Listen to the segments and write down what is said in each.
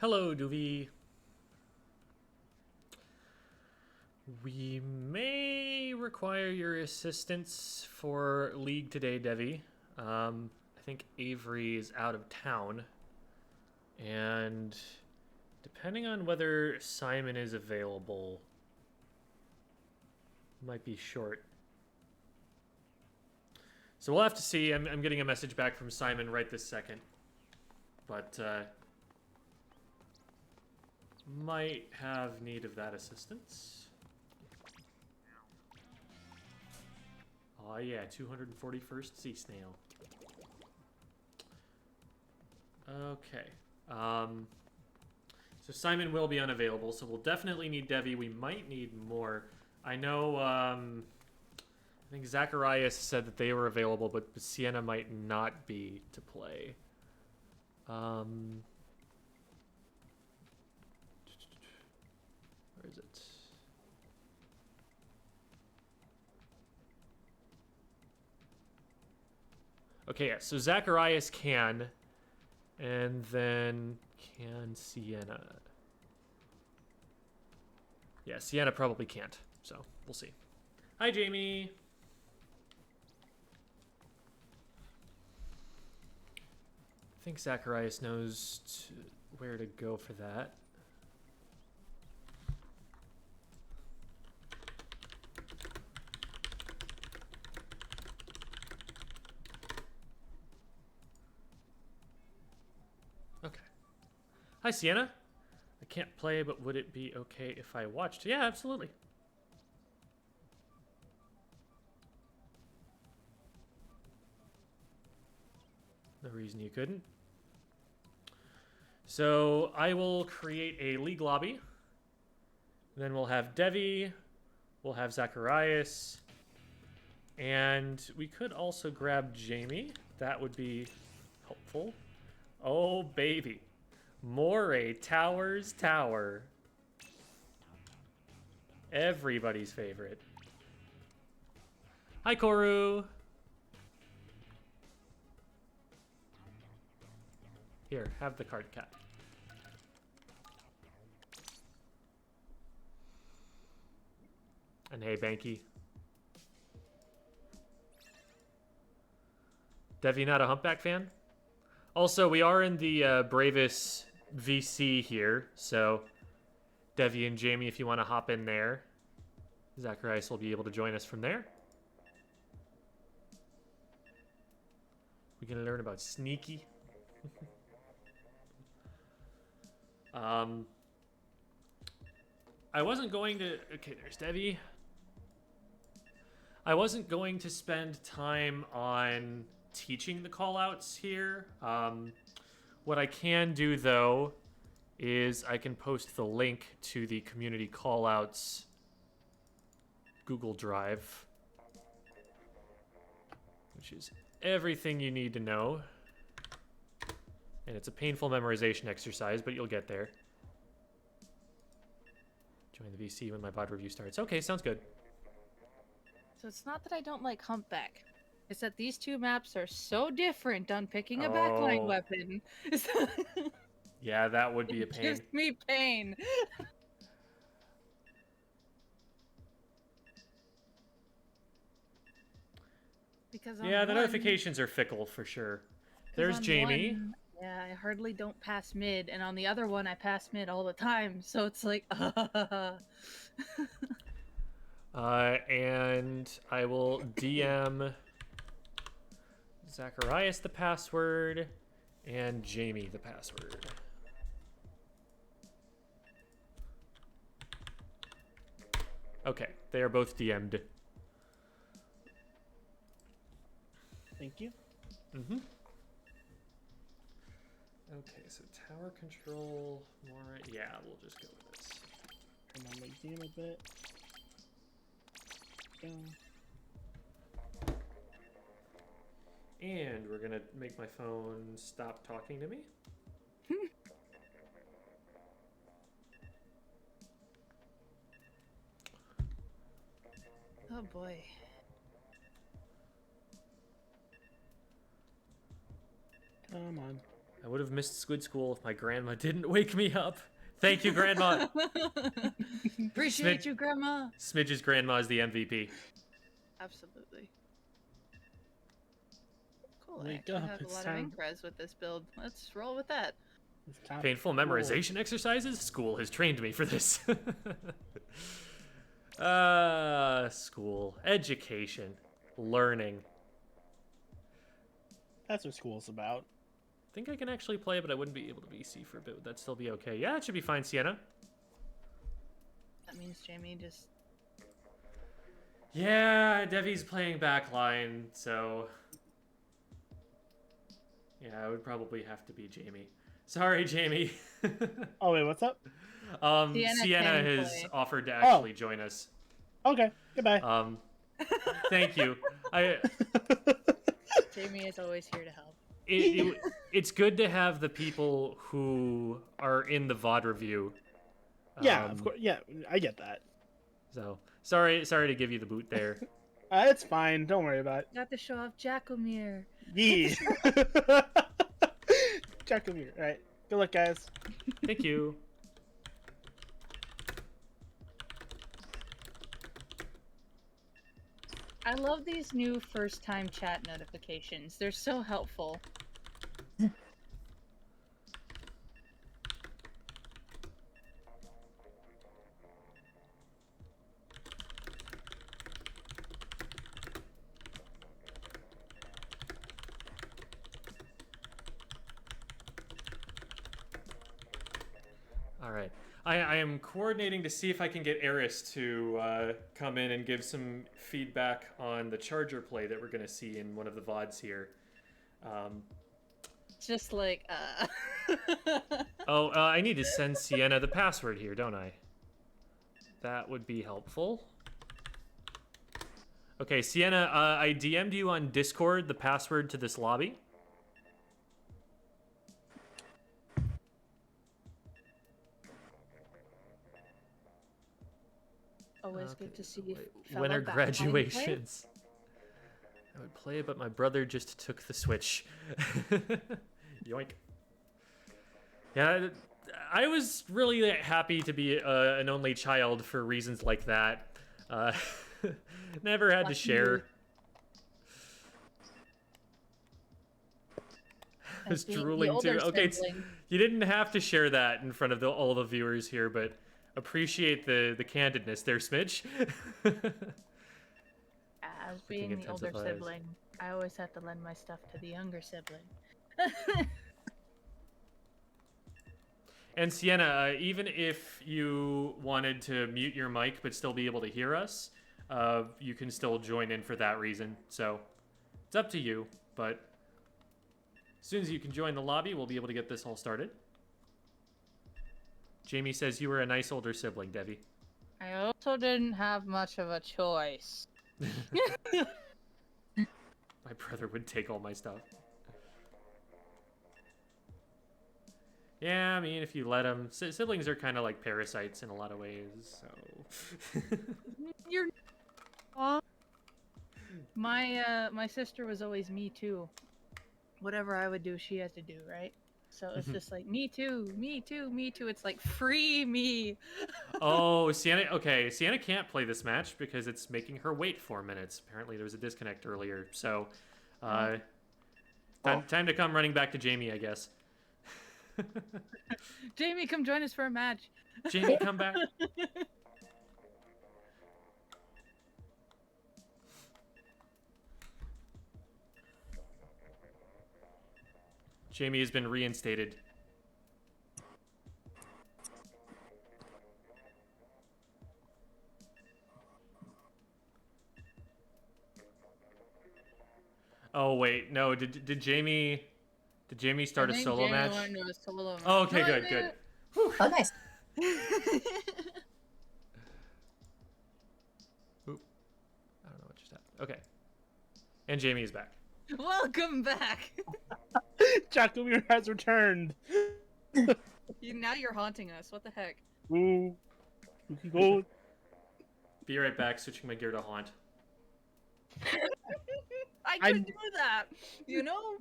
Hello, Duvi. We may require your assistance for League today, Devi. I think Avery is out of town. And depending on whether Simon is available, might be short. So we'll have to see. I'm getting a message back from Simon right this second. But, might have need of that assistance. Oh yeah, 241st Sea Snail. Okay. So Simon will be unavailable, so we'll definitely need Devi. We might need more. I know, I think Zacharias said that they were available, but Sienna might not be to play. Where is it? Okay, yeah, so Zacharias can, and then can Sienna. Yeah, Sienna probably can't, so we'll see. Hi, Jamie. I think Zacharias knows where to go for that. Okay. Hi, Sienna. I can't play, but would it be okay if I watched? Yeah, absolutely. No reason you couldn't. So I will create a league lobby. Then we'll have Devi. We'll have Zacharias. And we could also grab Jamie. That would be helpful. Oh, baby. Moray Towers Tower. Everybody's favorite. Hi, Koru. Here, have the card cat. And hey, Banky. Devi not a Humpback fan? Also, we are in the Bravous VC here, so Devi and Jamie, if you want to hop in there. Zacharias will be able to join us from there. We're going to learn about Sneaky. I wasn't going to... Okay, there's Devi. I wasn't going to spend time on teaching the callouts here. What I can do, though, is I can post the link to the community callouts Google Drive, which is everything you need to know. And it's a painful memorization exercise, but you'll get there. Join the VC when my bot review starts. Okay, sounds good. So it's not that I don't like Humpback. It's that these two maps are so different on picking a backline weapon. Yeah, that would be a It pain. gives me pain. Because yeah, the notifications are fickle for sure. There's Jamie. Yeah, I hardly don't pass mid, and on the other one, I pass mid all the time. So it's like, And I will DM Zacharias the password and Jamie the password. Okay, they are both DM'd. Thank you. Mm-hmm. Okay, so tower control, more... Yeah, we'll just go with this. Come on, make DM a bit. Go. And we're gonna make my phone stop talking to me. oh boy. Come on. I would have missed Squid School if my grandma didn't wake me up. Thank you, Grandma. Appreciate you, Grandma. Smidge's grandma is the MVP. Absolutely. Cool. I Wake actually up, have a it's lot time. of Incres with this build. Let's roll with that. It's time Painful for school. memorization exercises? School has trained me for this. School. Education. Learning. That's what school's about. I think I can actually play, but I wouldn't be able to BC for a bit. Would that still be okay? Yeah, it should be fine, Sienna. That means Jamie just... Yeah, Devi's playing backline, so... Yeah, it would probably have to be Jamie. Sorry, Jamie. Oh wait, what's up? Sienna can has play. offered to actually join us. Okay, goodbye. Thank you. Jamie is always here to help. It's good to have the people who are in the VOD review. Yeah, of course. Yeah, I get that. So sorry to give you the boot there. It's fine. Don't worry about it. Got to show off Jacomir. Yeah. Check him here. All right. Good luck, guys. Thank you. I love these new first-time chat notifications. They're so helpful. All right. I am coordinating to see if I can get Eris to come in and give some feedback on the charger play that we're going to see in one of the VODs here. Just like, I need to send Sienna the password here, don't I? That would be helpful. Okay, Sienna, I DM'd you on Discord the password to this lobby. always good to see Winter fellow backline graduations. I would play, but my brother just took the Switch. Yoink. Yeah, I was really happy to be an only child for reasons like that. Never had to Lucky share. I was play. The drooling too. older Okay, sibling. you didn't have to share that in front of all the viewers here, but appreciate the candidness there, Smidge. As being the older intensifies. sibling, I always have to lend my stuff to the younger sibling. And Sienna, even if you wanted to mute your mic but still be able to hear us, you can still join in for that reason. So it's up to you, but as soon as you can join the lobby, we'll be able to get this all started. Jamie says you were a nice older sibling, Devi. I also didn't have much of a choice. My brother would take all my stuff. Yeah, I mean, if you let them. Siblings are kind of like parasites in a lot of ways, so... You're... My sister was always me too. Whatever I would do, she had to do, right? So it's just like, me too, me too, me too. It's like, free me. Oh, Sienna. Okay, Sienna can't play this match because it's making her wait 4 minutes. Apparently, there was a disconnect earlier. So, time to come running back to Jamie, I guess. Jamie, come join us for a match. Jamie, come back. Jamie has been reinstated. Oh wait, no. Did Jamie start a solo match? Went into a solo match. Oh, okay, No, I good, didn't. good. Oh, nice. Oop. I don't know what just happened. Okay. And Jamie is back. Welcome back. Jacomir has returned. Now you're haunting us. What the heck? Ooh. Go. Be right back, switching my gear to haunt. I could do that. You know?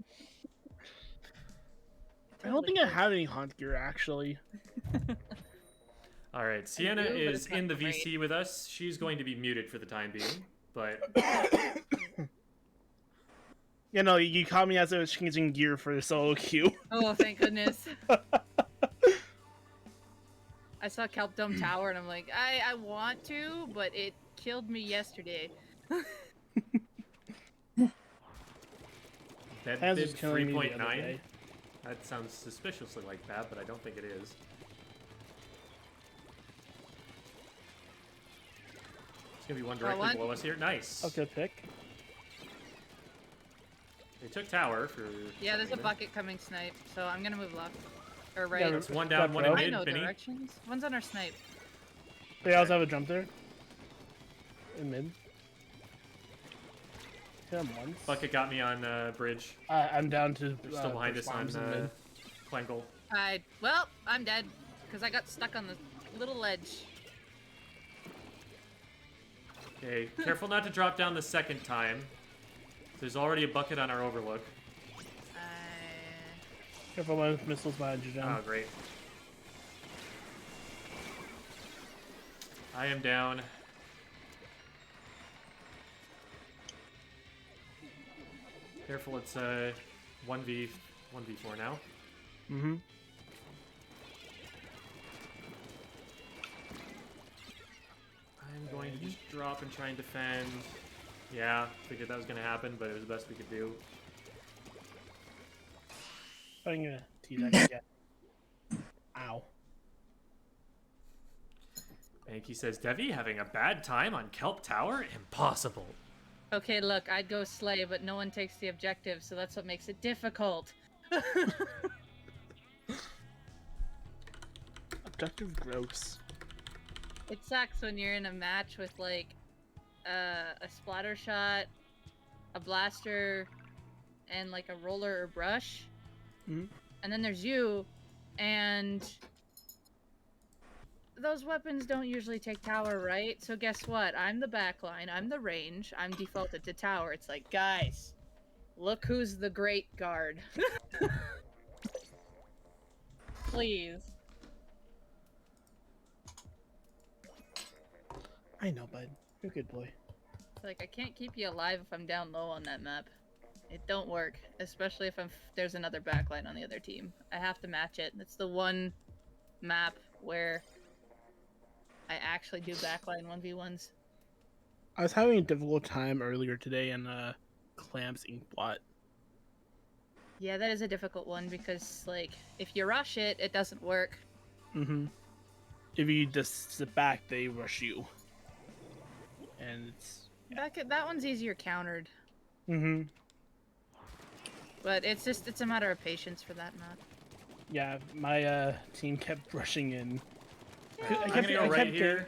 I don't think I have any haunt gear actually. All right, Sienna do, but is it's not in the great. VC with us. She's going to be muted for the time being, but You know, you caught me as I was changing gear for the solo queue. Oh, thank goodness. I saw Kelpdome Tower and I'm like, I want to, but it killed me yesterday. that Hands did was killing me the other 3.9. day. That sounds suspiciously like that, but I don't think it is. It's gonna be one directly one. below us here. Nice. Oh, good pick. They took tower for. Yeah, there's a reason. bucket coming snipe, so I'm gonna move left. Or right. Yeah, That's one down, one in Bro. I mid. know Benny. directions. One's on our snipe. They also have a jump there. In mid. Hit him once. Bucket got me on bridge. I'm down to. They're still behind us on bombs in mid. Plangle. Well, I'm dead. Because I got stuck on the little ledge. Okay, careful not to drop down the second time. There's already a bucket on our overlook. Careful with missiles behind you, John. Oh, great. I am down. Careful, it's 1v4 now. Mm-hmm. I'm going to just drop and try and defend. Yeah, figured that was going to happen, but it was the best we could do. I'm gonna tee that again. Ow. Anki says, Devi having a bad time on Kelp Tower? Impossible. Okay, look, I'd go slay, but no one takes the objective, so that's what makes it difficult. Objective gross. It sucks when you're in a match with, like, a splatter shot, a blaster, and, like, a roller or brush. Mhm. And then there's you, and those weapons don't usually take tower, right? So guess what? I'm the backline, I'm the range, I'm defaulted to tower. It's like, guys, look who's the great guard. Please. I know, bud. You're a good boy. It's like, I can't keep you alive if I'm down low on that map. It don't work, especially if there's another backline on the other team. I have to match it. It's the one map where I actually do backline 1v1s. I was having a difficult time earlier today in Clamps Inkblot. Yeah, that is a difficult one because, like, if you rush it, it doesn't work. Mm-hmm. If you just sit back, they rush you. And it's... That one's easier countered. Mm-hmm. But it's a matter of patience for that map. Yeah, my team kept rushing in. I'm gonna go right here.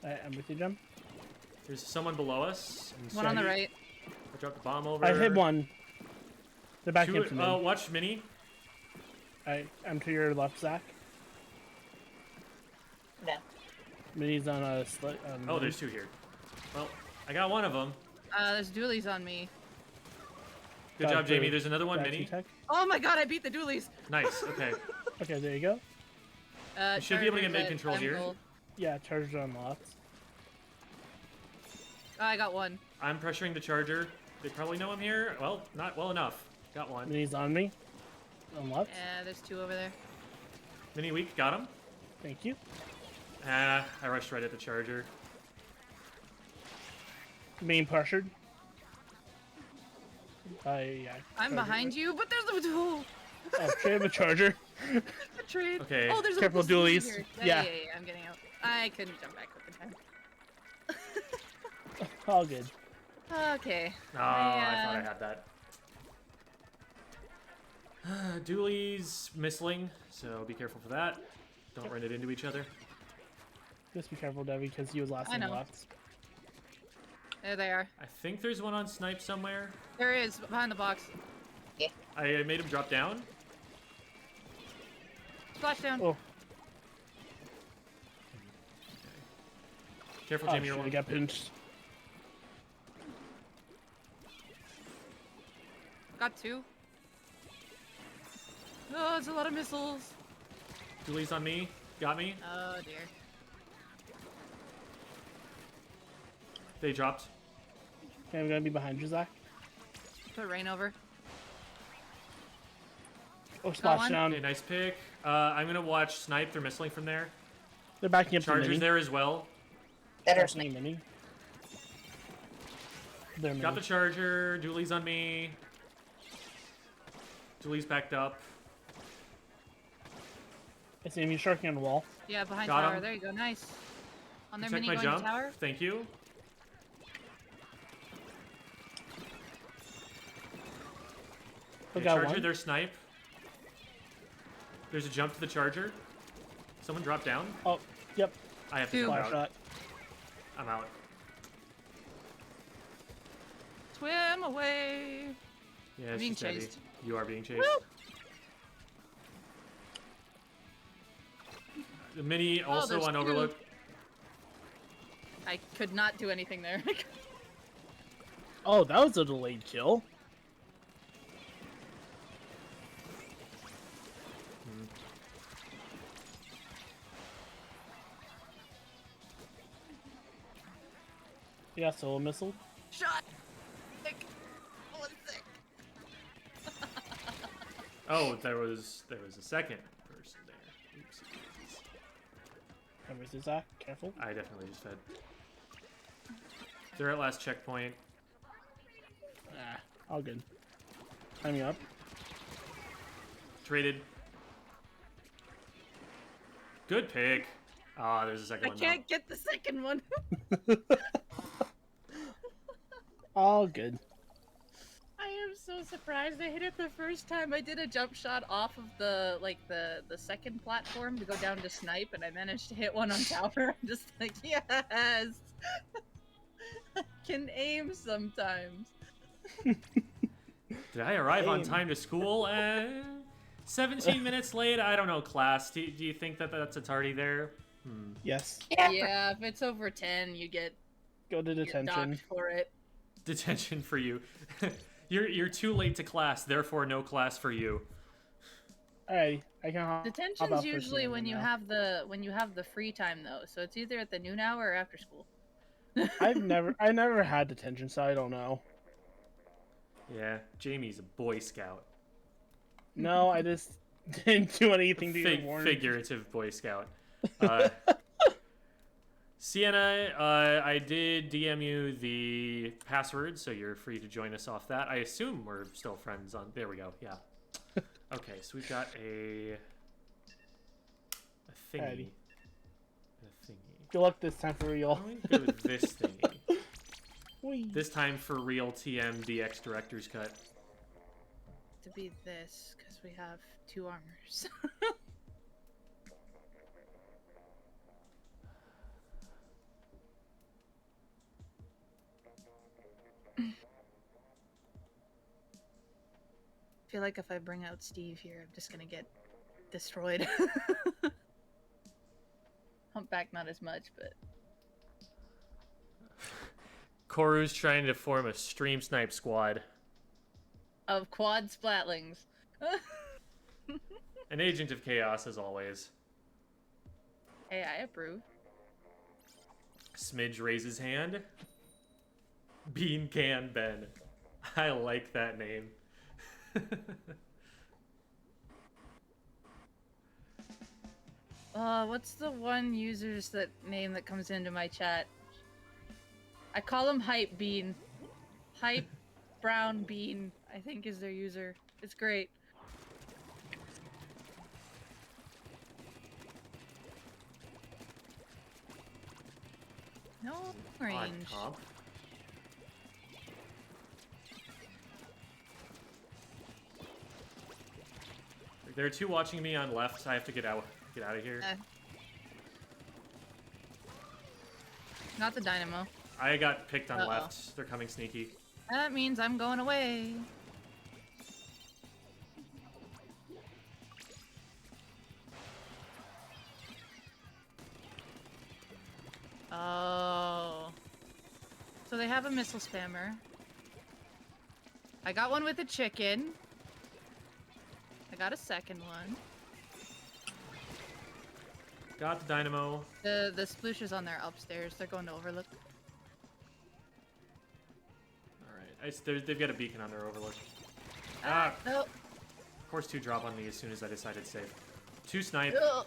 I'm with you, Jim. There's someone below us. and One on the so- right. I dropped the bomb over. I hit one. They're back into me. Watch Mini. I'm to your left, Zach. No. Mini's on a slit. Oh, there's two here. Well, I got one of them. There's dualies on me. Good job, Jamie. There's another one, Mini. Oh my god, I beat the dualies! Nice. Okay. Okay, there you go. You should be able to get Charger, mid-control but here. I'm gold. Yeah, charged on the left. Oh, I got one. I'm pressuring the charger. They probably know I'm here. Well, not well enough. Got one. Mini's on me. On left. Yeah, there's two over there. Mini weak. Got him. Thank you. I rushed right at the charger. Being pressured. Yeah. I'm behind you, but there's the duel. Oh, should I have a charger? The trade. Okay. Oh, there's Careful, a dualies. dualies. Here. Yeah. Yeah, I'm getting out. I couldn't jump back quick in time. All good. Okay. Oh, I thought I had that. Dooley's missling, so be careful for that. Don't run it into each other. Just be careful, Debbie, because he was last I on the know. left. There they are. I think there's one on snipe somewhere. There is, behind the box. I made him drop down. Splash down. Oh, Careful, oh Jamie. shit, you're I one. got pinched. Got two. Oh, it's a lot of missiles. Julie's on me. Got me. Oh dear. They dropped. Okay, I'm gonna be behind you, Zach. Put rain over. Oh, splash one. down. Okay, nice pick. I'm gonna watch snipe. They're missiling from there. They're backing up to Chargers mini. there as well. Better Backing mini. They're Got the mini. charger. Julie's on me. Julie's backed up. I see him. He's sharking on the wall. Yeah, behind Got tower. him. There you go. Nice. On their Check mini my going jump. to tower. Thank you. We Okay, got charger one. their snipe. There's a jump to the charger. Someone dropped down. Oh, yep. I have to Two. jump Flash out. shot. I'm out. Swim away. Yeah, Being she's heavy. chased. You are being chased. Woo! The mini Oh, also there's on two. overlook. I could not do anything there. Oh, that was a delayed kill. Yeah, solo missile. Shot. Sick. Oh, it's sick. Oh, there was a second person there. Oops. Where's Zach? Careful. I definitely just fed. They're at last checkpoint. Ah, all good. Timing up. Traded. Good pick. Ah, there's a second I one. now. can't get the second one. All good. I am so surprised I hit it the first time. I did a jump shot off of the the second platform to go down to snipe, and I managed to hit one on tower. I'm just like, yes, I can aim sometimes. Did I arrive on Aim. time to school? 17 minutes late? I don't know, class. Do you think that that's a tardy there? Yes. Yeah, if it's over 10, you get Go to detention. docked for it. Detention for you. You're too late to class, therefore no class for you. Alright, I can hop Detention's out for usually Sienna when you now. have the free time though, so it's either at the noon hour or after school. I never had detention, so I don't know. Yeah, Jamie's a Boy Scout. No, I just didn't do anything to get warned. Figurative Boy Scout. Sienna, I did DM you the password, so you're free to join us off that. I assume we're still friends on... There we go, yeah. Okay, so we've got a thingy. Alrighty. A thingy. Good luck this time for real. I'm going to go with this thingy. Whee. This time for real TM DX Director's Cut. To be this, because we have 2 armors. I feel like if I bring out Steve here, I'm just gonna get destroyed. Humpback not as much, but Koru's trying to form a stream snipe squad. of quad splatlings. An agent of chaos, as always. Hey, I approve. Smidge raises hand. Bean Can Ben. I like that name. What's the one user's name that comes into my chat? I call him Hype Bean. Hype Brown Bean, I think is their user. It's great. No Odd range. comp. There are 2 watching me on left. I have to get out of here. Not the dynamo. I got picked on Uh-oh. left. They're coming sneaky. That means I'm going away. Oh. So they have a missile spammer. I got one with a chicken. I got a second one. Got the dynamo. The splooshes on there upstairs. They're going to overlook. Alright, they've got a beacon on their overlook. No. Of course 2 drop on me as soon as I decided to save. 2 snipe. Ugh.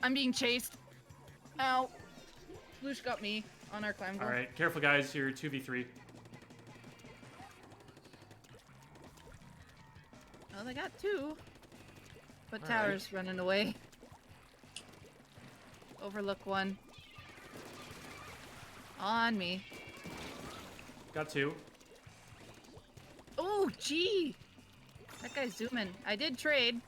I'm being chased. Ow. Sploosh got me on our climb goal. Alright, careful guys, you're 2v3. Well, they got 2. But All tower's running away. Overlook 1. On me. Got 2. Oh, gee! That guy's zooming. I did trade.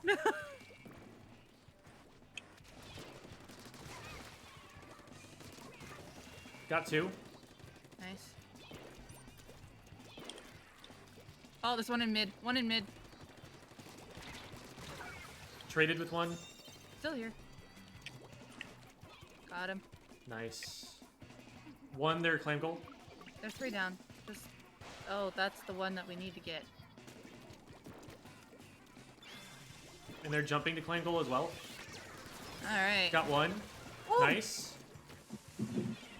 Got 2. Nice. Oh, there's one in mid. One in mid. Traded with 1. Still here. Got him. Nice. 1 there, claim goal. There's 3 down. Just... Oh, that's the one that we need to get. And they're jumping to claim goal as well. Alright. Got 1. Woo! Nice.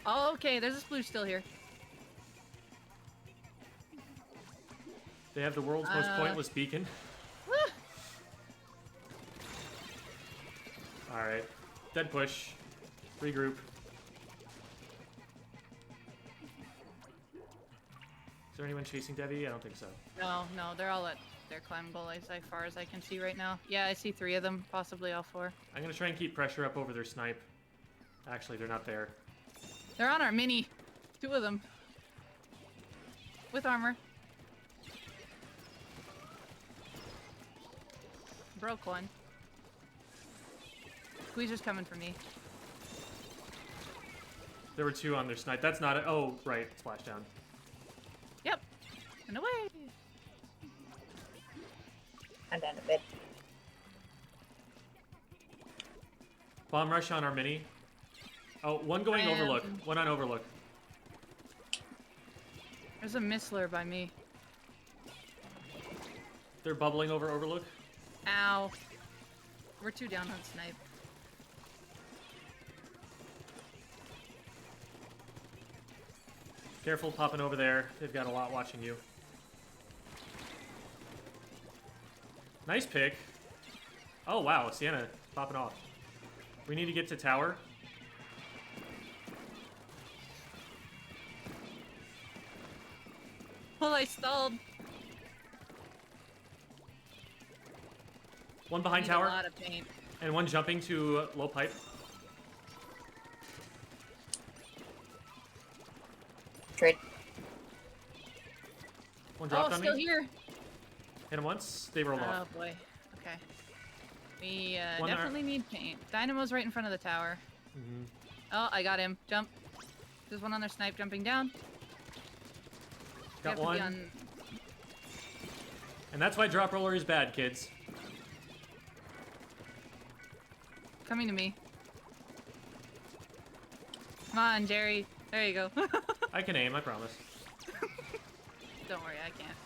Oh, okay. There's a sploosh still here. They have the world's most pointless beacon. Woo! Alright. Dead push. Regroup. Is there anyone chasing Devi? I don't think so. No, they're all at their climb goal as far as I can see right now. Yeah, I see 3 of them, possibly all 4. I'm gonna try and keep pressure up over their snipe. Actually, they're not there. They're on our mini. 2 of them. With armor. Broke 1. Squeezer's coming for me. There were 2 on their snipe. That's not it. Oh, right. Splashdown. Yep. And away. I'm down a bit. Bomb rush on our mini. Oh, 1 going overlook. 1 on overlook. There's a Missler by me. They're bubbling over overlook. Ow. We're 2 down on snipe. Careful popping over there. They've got a lot watching you. Nice pick. Oh, wow. Sienna popping off. We need to get to tower. Well, I stalled. 1 behind Need tower. A lot of paint. And 1 jumping to low pipe. Trade. 1 dropped on me. Still here. Hit him once. They rolled off. Oh boy. Okay. We 1 definitely need paint. Dynamo's right in front of the tower. Mm-hmm. Oh, I got him. Jump. There's 1 on their snipe jumping down. Got We have to be 1. And that's why drop roller is bad, kids. Coming to me. Come on, Jerry. There you go. I can aim, I promise. Don't worry, I can't.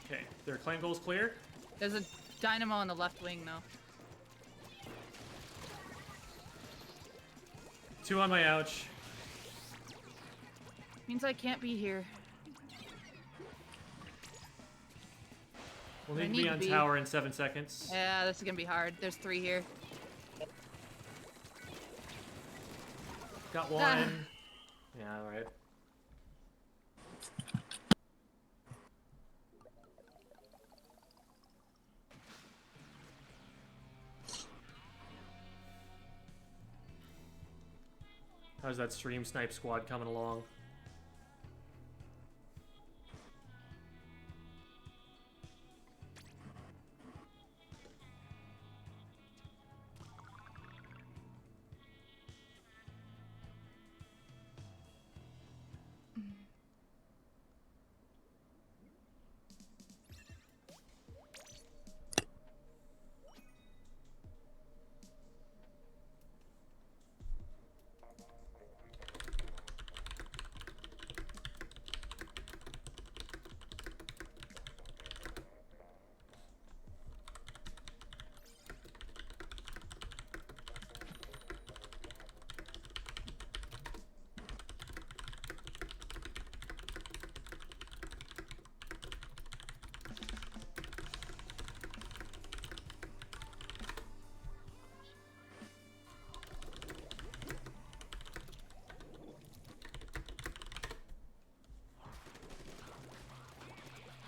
Okay, their claim goal's clear. There's a dynamo on the left wing, though. 2 on my ouch. Means I can't be here. We'll I need to need be to on be. tower in 7 seconds. Yeah, this is gonna be hard. There's 3 here. Got 1. Yeah, alright. How's that stream snipe squad coming along?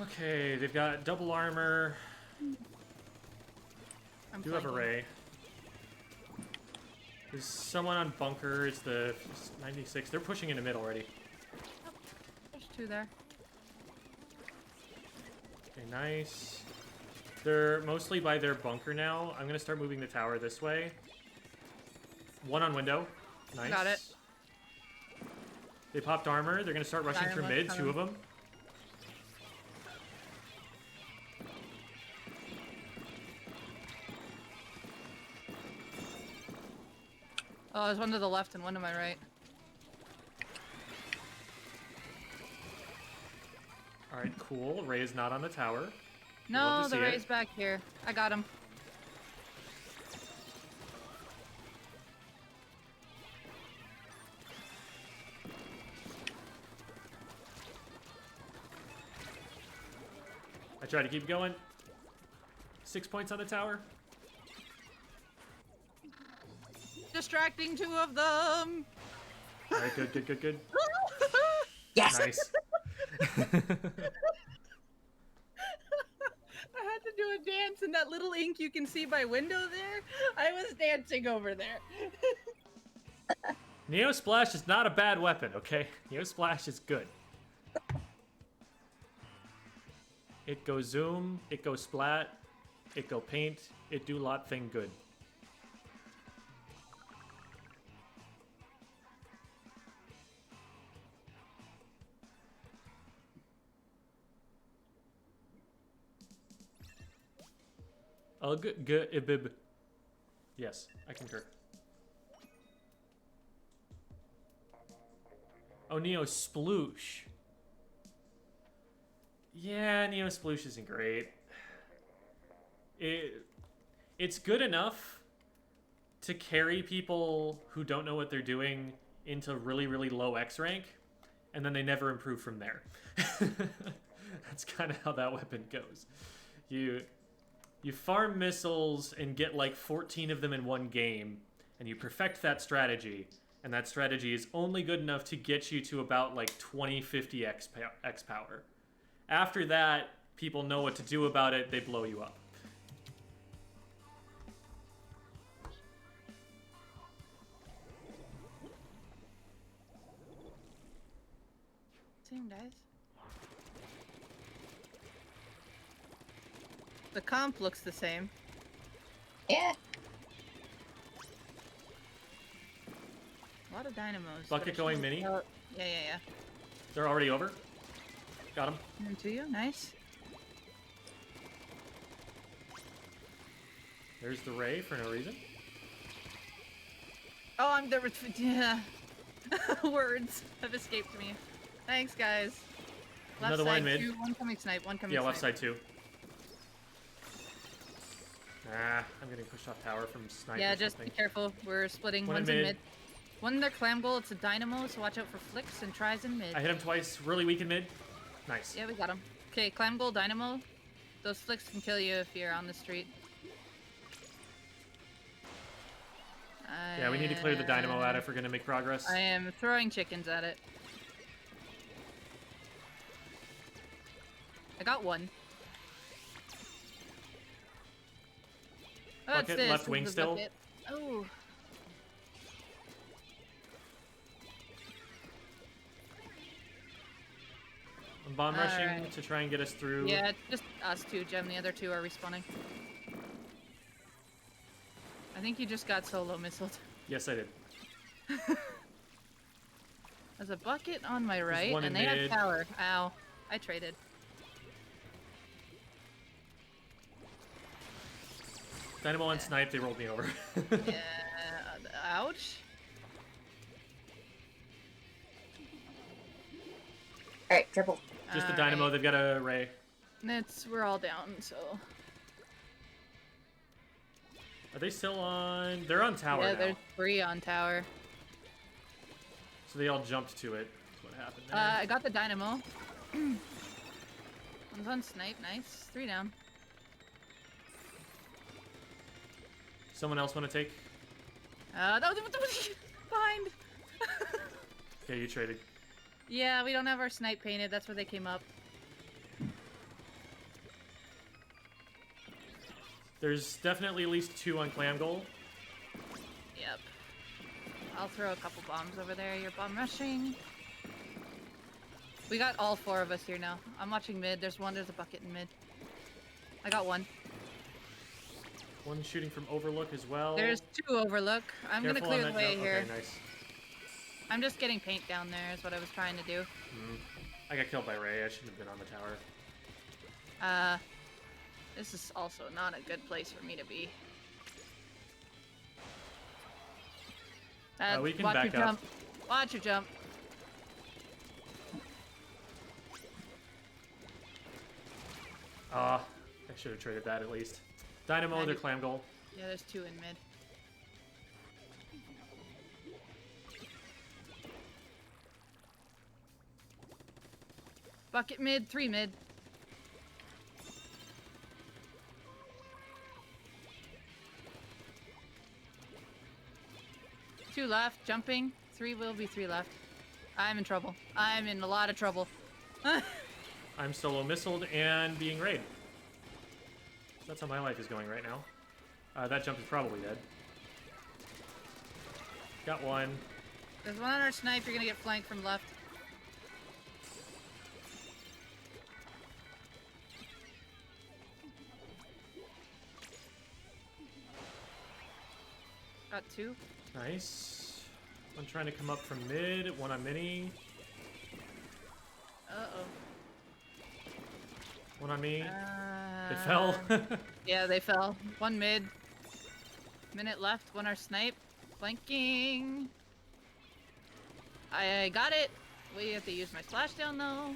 Okay, they've got double armor. I'm Do have a flanking. ray. There's someone on bunker. It's the 96. They're pushing into mid already. There's 2 there. Okay, nice. They're mostly by their bunker now. I'm gonna start moving the tower this way. 1 on window. Nice. Got it. They popped armor. They're gonna start rushing through Dynamite mid. 2 of coming. them. Oh, there's one to the left and one to my right. All right, cool. Ray is not on the tower. No, Love to the see it. Ray's back here. I got him. I try to keep going. 6 points on the tower. Distracting 2 of them. All right, good, good, good, good. Yes. Nice. I had to do a dance in that little ink you can see by window there. I was dancing over there. Neo Splash is not a bad weapon, okay? Neo Splash is good. It go zoom, it go splat, it go paint, it do lot thing good. Ibib. Yes, I concur. Oh, Neo Sploosh. Yeah, Neo Sploosh isn't great. It's good enough to carry people who don't know what they're doing into really, really low X rank, and then they never improve from there. That's kind of how that weapon goes. You farm missiles and get like 14 of them in one game, and you perfect that strategy, and that strategy is only good enough to get you to about like 2050 X power. After that, people know what to do about it, they blow you up. Same guys. The comp looks the same. Yeah. A lot of dynamos. Bucket but I going shouldn't- mini? Oh, yeah. They're already over. Got him. And to you, nice. There's the Ray for no reason. Oh, I'm there with yeah. Words have escaped me. Thanks, guys. Left Another side, line mid. 2, one coming snipe, one coming Yeah, snipe. left side too. Ah, I'm getting pushed off tower from sniper. Yeah, or just be something. careful. We're splitting. One in One's in mid. mid. One in their clam goal. It's a dynamo, so watch out for flicks and tries in mid. I hit him twice. Really weak in mid. Nice. Yeah, we got him. Okay, clam goal, dynamo. Those flicks can kill you if you're on the street. Yeah, we need to clear the dynamo out if we're gonna make progress. I am throwing chickens at it. I got one. Oh, it's Bucket, this. left This wing is the still. bucket. Oh. I'm bomb rushing Alright. to try and get us through. Yeah, it's just us two, Gem. The other two are respawning. I think you just got solo missiled. Yes, I did. There's a bucket on my right, one and in they have mid. power. Ow. I traded. Dynamo and snipe, they rolled me over. Yeah. Ouch. Alright, triple. Just the dynamo, Alright. they've got a Ray. We're all down, so. Are they still on? They're on tower Yeah, now. there's 3 on tower. So they all jumped to it. That's what happened there. I got the dynamo. One's on snipe, nice. 3 down. Someone else want to take? No, behind. Okay, you traded. Yeah, we don't have our snipe painted. That's where they came up. There's definitely at least 2 on clam goal. Yep. I'll throw a couple bombs over there. You're bomb rushing. We got all 4 of us here now. I'm watching mid. There's a bucket in mid. I got 1. One shooting from Overlook as well. There's 2 overlook. I'm gonna Careful clear on the that way jump. here. Okay, nice. I'm just getting paint down there is what I was trying to do. I got killed by Ray. I shouldn't have been on the tower. This is also not a good place for me to be. We can watch back your up. jump. Watch your jump. I should have traded that at least. Dynamo, their clam goal. Yeah, there's 2 in mid. Bucket mid, 3 mid. Two left, jumping. 3 will be 3 left. I'm in trouble. I'm in a lot of trouble. I'm solo missiled and being raid. That's how my life is going right now. That jump is probably dead. Got 1. There's 1 on our snipe. You're gonna get flanked from left. Got 2. Nice. I'm trying to come up from mid. 1 on mini. Uh-oh. 1 on me. They fell. Yeah, they fell. 1 mid. Minute left. 1 our snipe. Flanking. I got it. We have to use my splashdown though.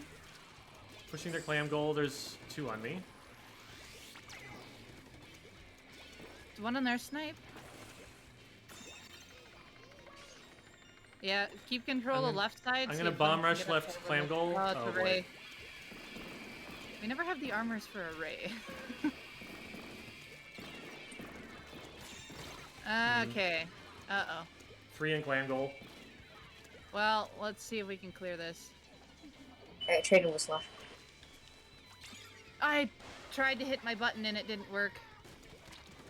Pushing their clam goal. There's 2 on me. 1 on their snipe. Yeah, keep control of left side. I'm see gonna if one bomb can rush get left us over clam there. goal. Oh, it's Oh, a boy. ray. We never have the armors for a ray. Okay. Uh-oh. 3 in clam goal. Well, let's see if we can clear this. Alright, trading with Slosh. I tried to hit my button and it didn't work.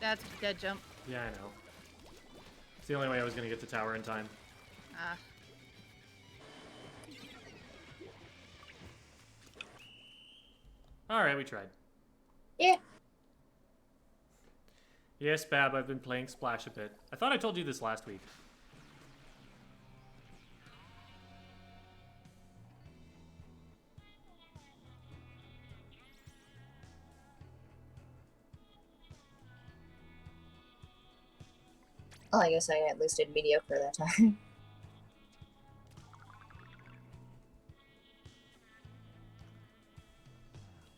That's a dead jump. Yeah, I know. It's the only way I was gonna get to tower in time. Ah. Alright, we tried. Yeah. Yes, Bab, I've been playing Splash a bit. I thought I told you this last week. Well, I guess I at least did mediocre that time.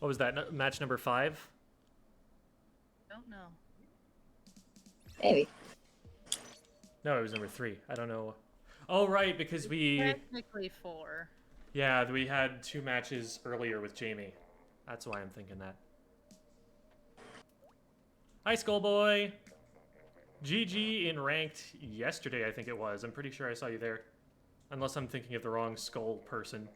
What was that? Match number 5? Don't know. Maybe. No, it was number 3. I don't know. Oh, right, because we... Technically 4. Yeah, we had 2 matches earlier with Jamie. That's why I'm thinking that. Hi, Skullboy! GG in ranked yesterday, I think it was. I'm pretty sure I saw you there. Unless I'm thinking of the wrong skull person.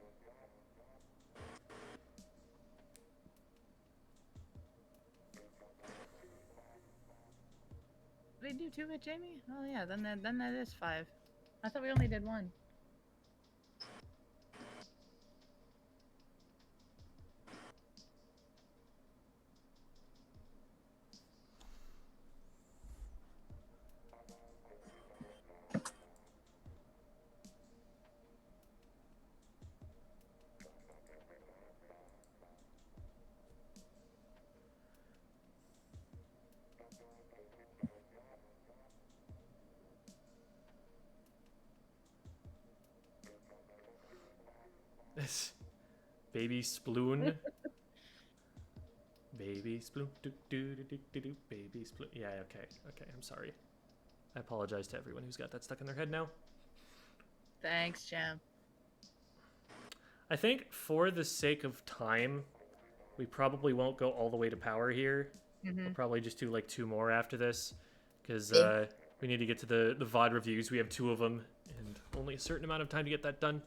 Did we do 2 with Jamie? Oh yeah, then that is 5. I thought we only did 1. This baby sploon. Baby sploon. Do, do, do, do, do, do, baby sploon. Yeah, okay. Okay, I'm sorry. I apologize to everyone who's got that stuck in their head now. Thanks, Jam. I think for the sake of time, we probably won't go all the way to power here. We'll probably just do like 2 more after this. Because we need to get to the VOD reviews. We have 2 of them. And only a certain amount of time to get that done.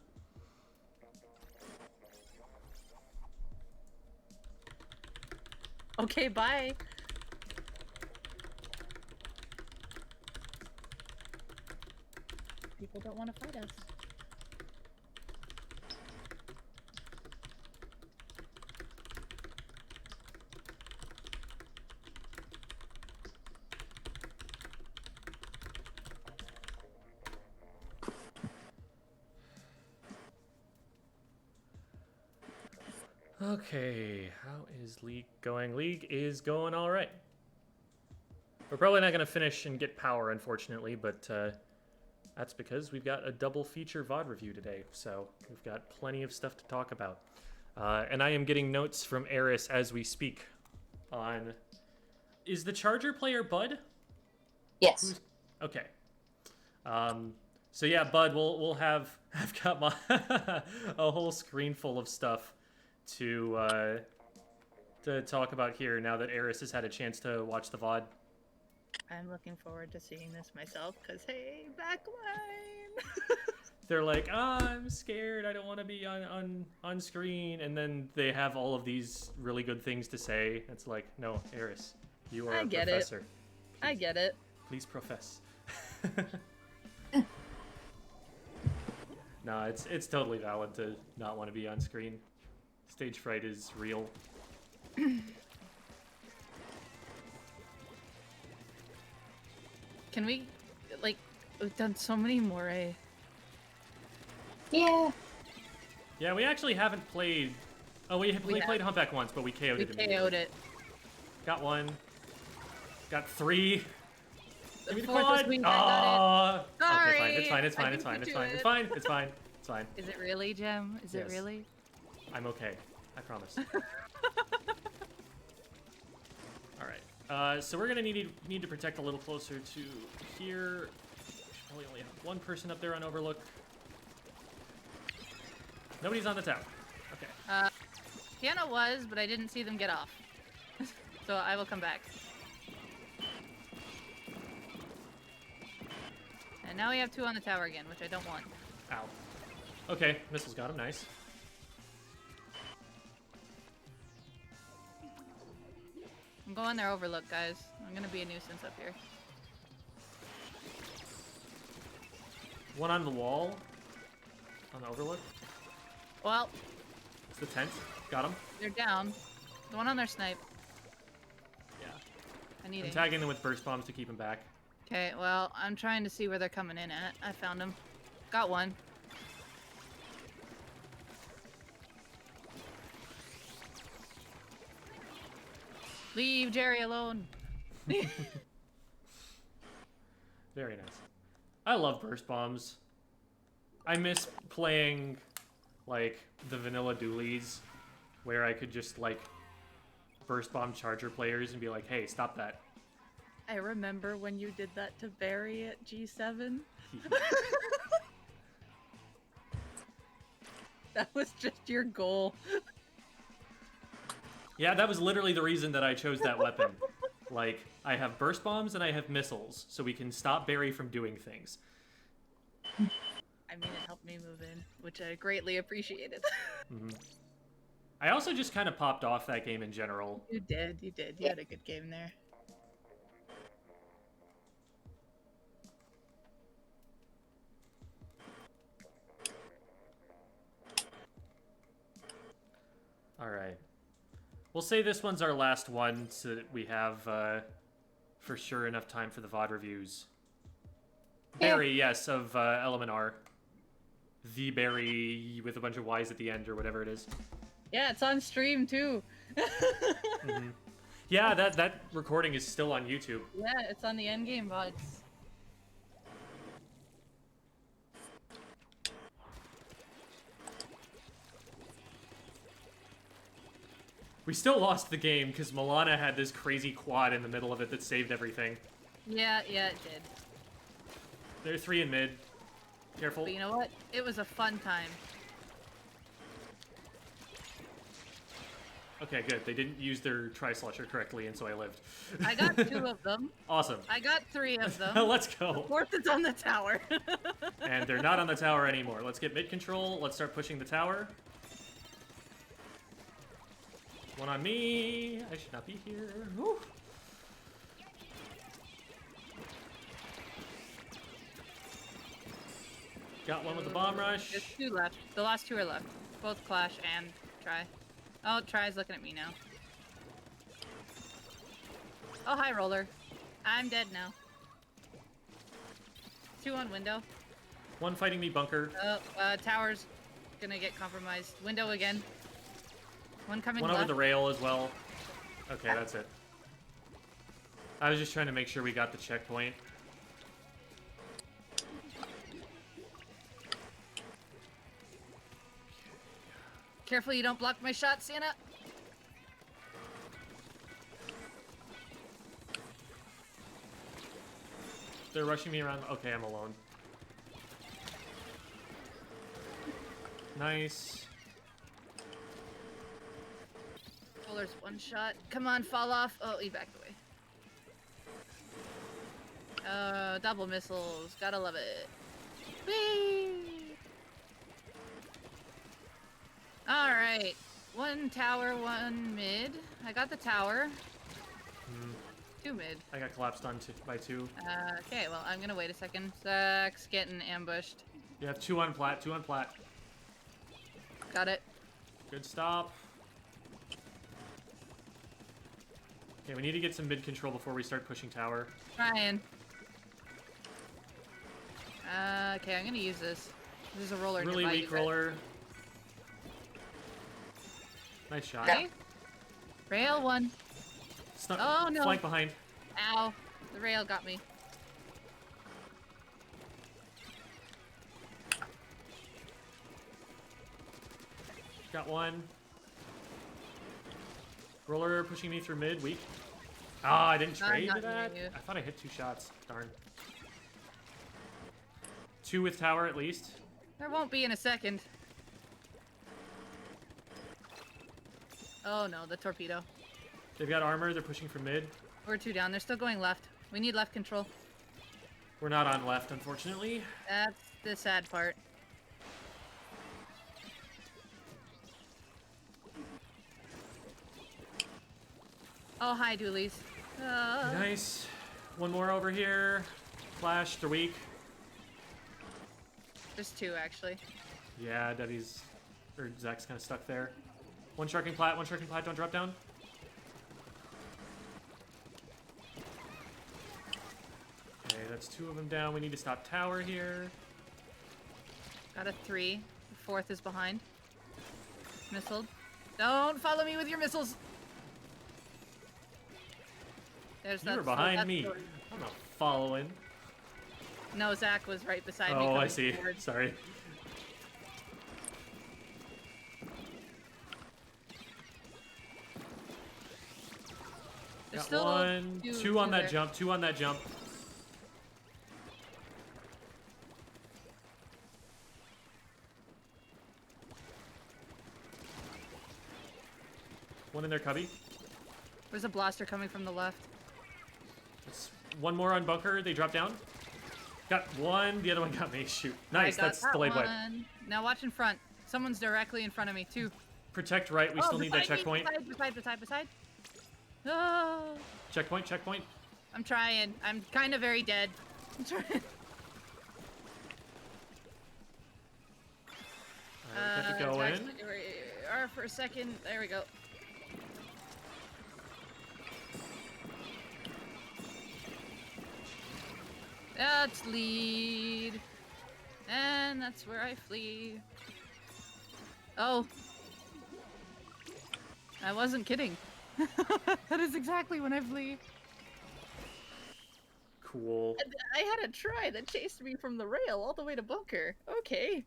Okay, bye. People don't want to fight us. Okay, how is League going? League is going all right. We're probably not going to finish and get power, unfortunately, but that's because we've got a double feature VOD review today, so we've got plenty of stuff to talk about. And I am getting notes from Eris as we speak on... Is the Charger player Bud? Yes. Okay. So yeah, Bud, I've got my a whole screen full of stuff to talk about here now that Eris has had a chance to watch the VOD. I'm looking forward to seeing this myself, because hey, backline! They're like, I'm scared, I don't want to be on screen, and then they have all of these really good things to say. It's like, no, Eris, you are a professor. I get it. Please profess. No, it's totally valid to not want to be on screen. Stage fright is real. Can we, like, we've done so many moray. Yeah. Yeah, we actually haven't played... Oh, we played Humpback once, but we KO'd it immediately. We KO'd it. Got one. Got three. Give me the fourth was quad. me, I got it. Sorry. Okay, fine. It's fine. I It's fine. beat It's fine. you It's to fine. it. It's fine. It's fine. It's fine. Is it really, Jem? Is it Yes. really? I'm okay. I promise. All right. So we're gonna need to protect a little closer to here. Should probably only have one person up there on Overlook. Nobody's on the tower. Okay. Sienna was, but I didn't see them get off. So I will come back. And now we have two on the tower again, which I don't want. Ow. Okay, missiles got him. Nice. I'm going there Overlook, guys. I'm gonna be a nuisance up here. One on the wall. On the Overlook. Well, It's the tent. Got him. they're down. The one on their snipe. Yeah. I need I'm it. tagging them with burst bombs to keep him back. Okay, well, I'm trying to see where they're coming in at. I found them. Got one. Leave Jerry alone. Very nice. I love burst bombs. I miss playing, like, the vanilla dualies, where I could just, like, burst bomb Charger players and be like, hey, stop that. I remember when you did that to Barry at G7. That was just your goal. Yeah, that was literally the reason that I chose that weapon. Like, I have burst bombs and I have missiles, so we can stop Barry from doing things. I mean, it helped me move in, which I greatly appreciated. Mm-hmm. I also just kind of popped off that game in general. You did, you did. You had a good game there. All right. We'll say this one's our last one so that we have, for sure, enough time for the VOD reviews. Yeah. Barry, yes, of Element R. The Barry with a bunch of Y's at the end or whatever it is. Yeah, it's on stream too. Mm-hmm. Yeah, that recording is still on YouTube. Yeah, it's on the endgame VODs. We still lost the game because Milana had this crazy quad in the middle of it that saved everything. Yeah, it did. They're 3 in mid. Careful. But you know what? It was a fun time. Okay, good. They didn't use their tri-slosher correctly, and so I lived. I got 2 of them. Awesome. I got 3 of them. Let's go. Fourth is on the tower. And they're not on the tower anymore. Let's get mid control. Let's start pushing the tower. One on me. I should not be here. Woo. Got one with the bomb rush. There's 2 left. The last 2 are left. Both Clash and Try. Oh, Try's looking at me now. Oh, hi, Roller. I'm dead now. 2 on window. One fighting me bunker. Oh, tower's gonna get compromised. Window again. One coming One left. over the rail as well. Okay, that's it. I was just trying to make sure we got the checkpoint. Careful you don't block my shot, Sienna. They're rushing me around. Okay, I'm alone. Nice. Roller's 1 shot. Come on, fall off. Oh, he backed away. Double missiles. Gotta love it. Whee! Alright. 1 tower, 1 mid. I got the tower. 2 mid. I got collapsed on by 2. Okay, well, I'm gonna wait a second. Zach's getting ambushed. You have 2 on plat, 2 on plat. Got it. Good stop. Okay, we need to get some mid control before we start pushing tower. Trying. Okay, I'm gonna use this. There's a roller Really nearby weak you guys. roller. Nice shot. Okay. Rail 1. Oh, no. Flank behind. Ow. The rail got me. Got 1. Roller pushing me through mid, weak. Ah, I didn't I'm trade not that? near you. I thought I hit 2 shots. Darn. 2 with tower at least. There won't be in a second. Oh no, the torpedo. They've got armor, they're pushing from mid. We're 2 down. They're still going left. We need left control. We're not on left, unfortunately. That's the sad part. Oh, hi, Doolies. Nice. 1 more over here. Flash, they're weak. There's 2, actually. Yeah, Debbie's... Or Zach's kind of stuck there. 1 sharking plat, don't drop down. Okay, that's 2 of them down. We need to stop tower here. Got a 3. The 4th is behind. Missiled. Don't follow me with your missiles! There's You were behind me. I'm not following. No, Zach was right beside me. Oh, I coming see. forward. Sorry. There's Got still 1. 2 2 on that there. jump. 2 on that jump. One in their cubby. There's a blaster coming from the left. That's 1 more on bunker. They drop down. Got 1. The other one got me. Shoot. Nice. I got That's that delayed wipe. one. Now watch in front. Someone's directly in front of me, too. Protect right. We still need that checkpoint. Beside. Oh, Checkpoint. I'm trying. I'm kind of very dead. I'm trying. Alright, got to go in. Zach's where you are for a second. There we go. That's lead. And that's where I flee. Oh. I wasn't kidding. That is exactly when I flee. Cool. And I had a try that chased me from the rail all the way to bunker. Okay.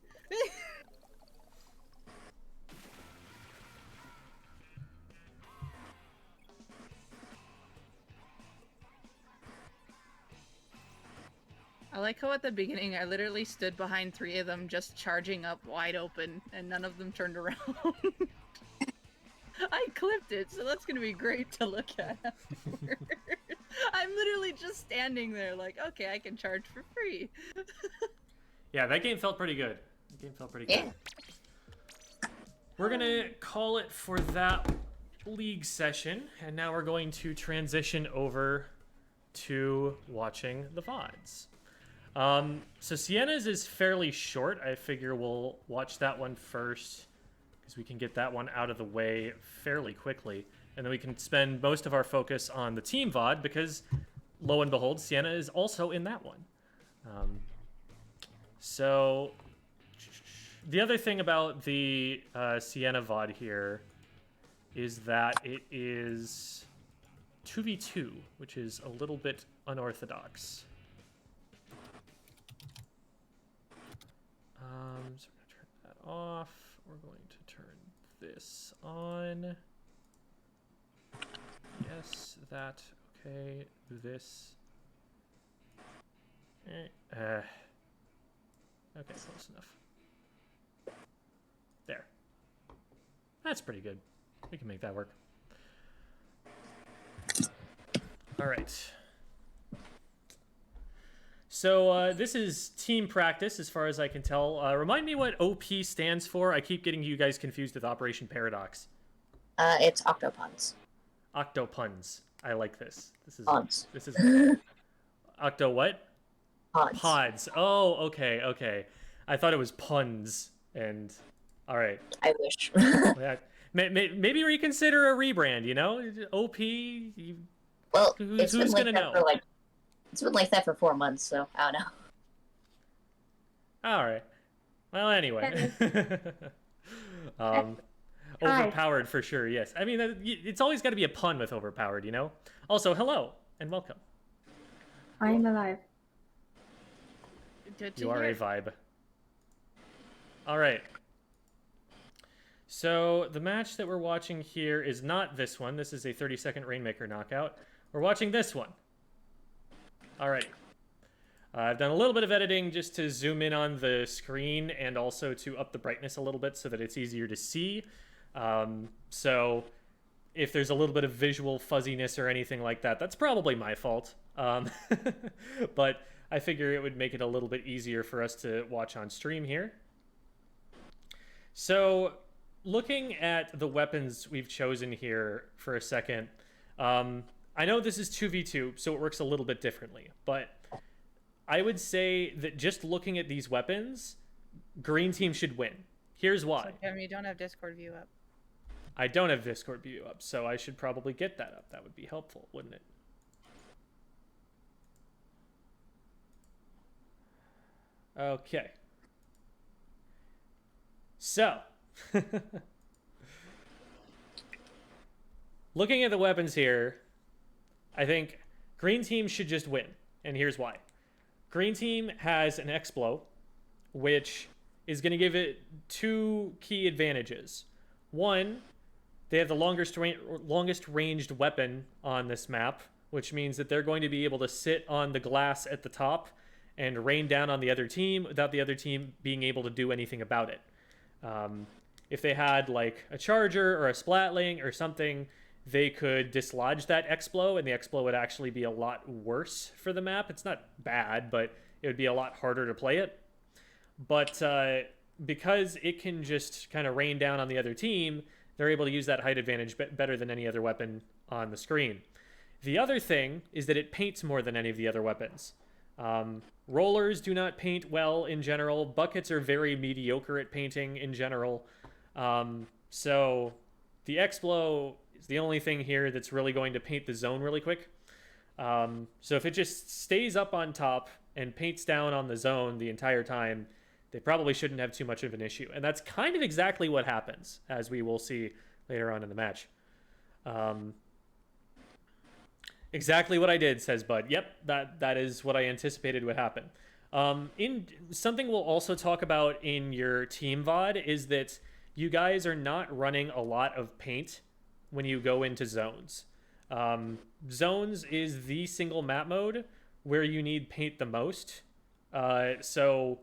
I like how at the beginning I literally stood behind 3 of them just charging up wide open and none of them turned around. I clipped it, so that's gonna be great to look at afterward. I'm literally just standing there like, okay, I can charge for free. Yeah, that game felt pretty good. Yeah. We're gonna call it for that league session, and now we're going to transition over to watching the VODs. So Sienna's is fairly short. I figure we'll watch that one first because we can get that one out of the way fairly quickly. And then we can spend most of our focus on the team VOD because, lo and behold, Sienna is also in that one. So the other thing about the Sienna VOD here is that it is 2v2, which is a little bit unorthodox. So we're going to turn that off. We're going to turn this on. Yes, that. Okay, this. Okay, close enough. There. That's pretty good. We can make that work. All right. So this is team practice, as far as I can tell. Remind me what OP stands for. I keep getting you guys confused with Operation Paradox. It's Octopods. Octopuns. I like this. Pods. This is Octo what? Pods. Pods. Oh, okay, okay. I thought it was puns. And all right. I wish. Yeah. Maybe reconsider a rebrand. You know, OP. Well, who's been gonna know? It's been like that for 4 months, so I don't know. All right. Well, anyway. Overpowered for sure, yes. I mean, it's always got to be a pun with overpowered, you know? Also, hello and welcome. I'm alive. Good to You are hear. a vibe. All right. So the match that we're watching here is not this one. This is a 30-second Rainmaker knockout. We're watching this one. All right. I've done a little bit of editing just to zoom in on the screen and also to up the brightness a little bit so that it's easier to see. So if there's a little bit of visual fuzziness or anything like that, that's probably my fault. But I figure it would make it a little bit easier for us to watch on stream here. So looking at the weapons we've chosen here for a second, I know this is 2v2, so it works a little bit differently, but I would say that just looking at these weapons, green team should win. Here's why. So, you don't have Discord view up. I don't have Discord view up, so I should probably get that up. That would be helpful, wouldn't it? Okay. So, looking at the weapons here, I think green team should just win, and here's why. Green team has an Explo, which is going to give it two key advantages. One, they have the longest ranged weapon on this map, which means that they're going to be able to sit on the glass at the top and rain down on the other team without the other team being able to do anything about it. If they had like a charger or a splatling or something, they could dislodge that Explo, and the Explo would actually be a lot worse for the map. It's not bad, but it would be a lot harder to play it. But because it can just kind of rain down on the other team, they're able to use that height advantage better than any other weapon on the screen. The other thing is that it paints more than any of the other weapons. Rollers do not paint well in general. Buckets are very mediocre at painting in general. So the Explo is the only thing here that's really going to paint the zone really quick. So if it just stays up on top and paints down on the zone the entire time, they probably shouldn't have too much of an issue. And that's kind of exactly what happens, as we will see later on in the match. Exactly what I did, says Bud. Yep, that is what I anticipated would happen. In something we'll also talk about in your team VOD is that you guys are not running a lot of paint when you go into zones. Zones is the single map mode where you need paint the most. So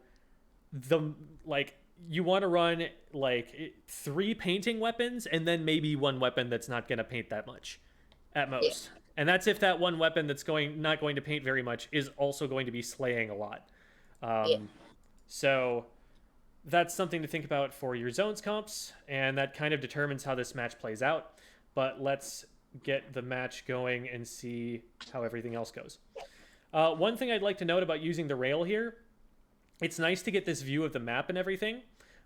you want to run like 3 painting weapons and then maybe one weapon that's not going to paint that much at most. Yeah. And that's if that one weapon that's not going to paint very much is also going to be slaying a lot. So that's something to think about for your zones comps, and that kind of determines how this match plays out. But let's get the match going and see how everything else goes. One thing I'd like to note about using the rail here, it's nice to get this view of the map and everything,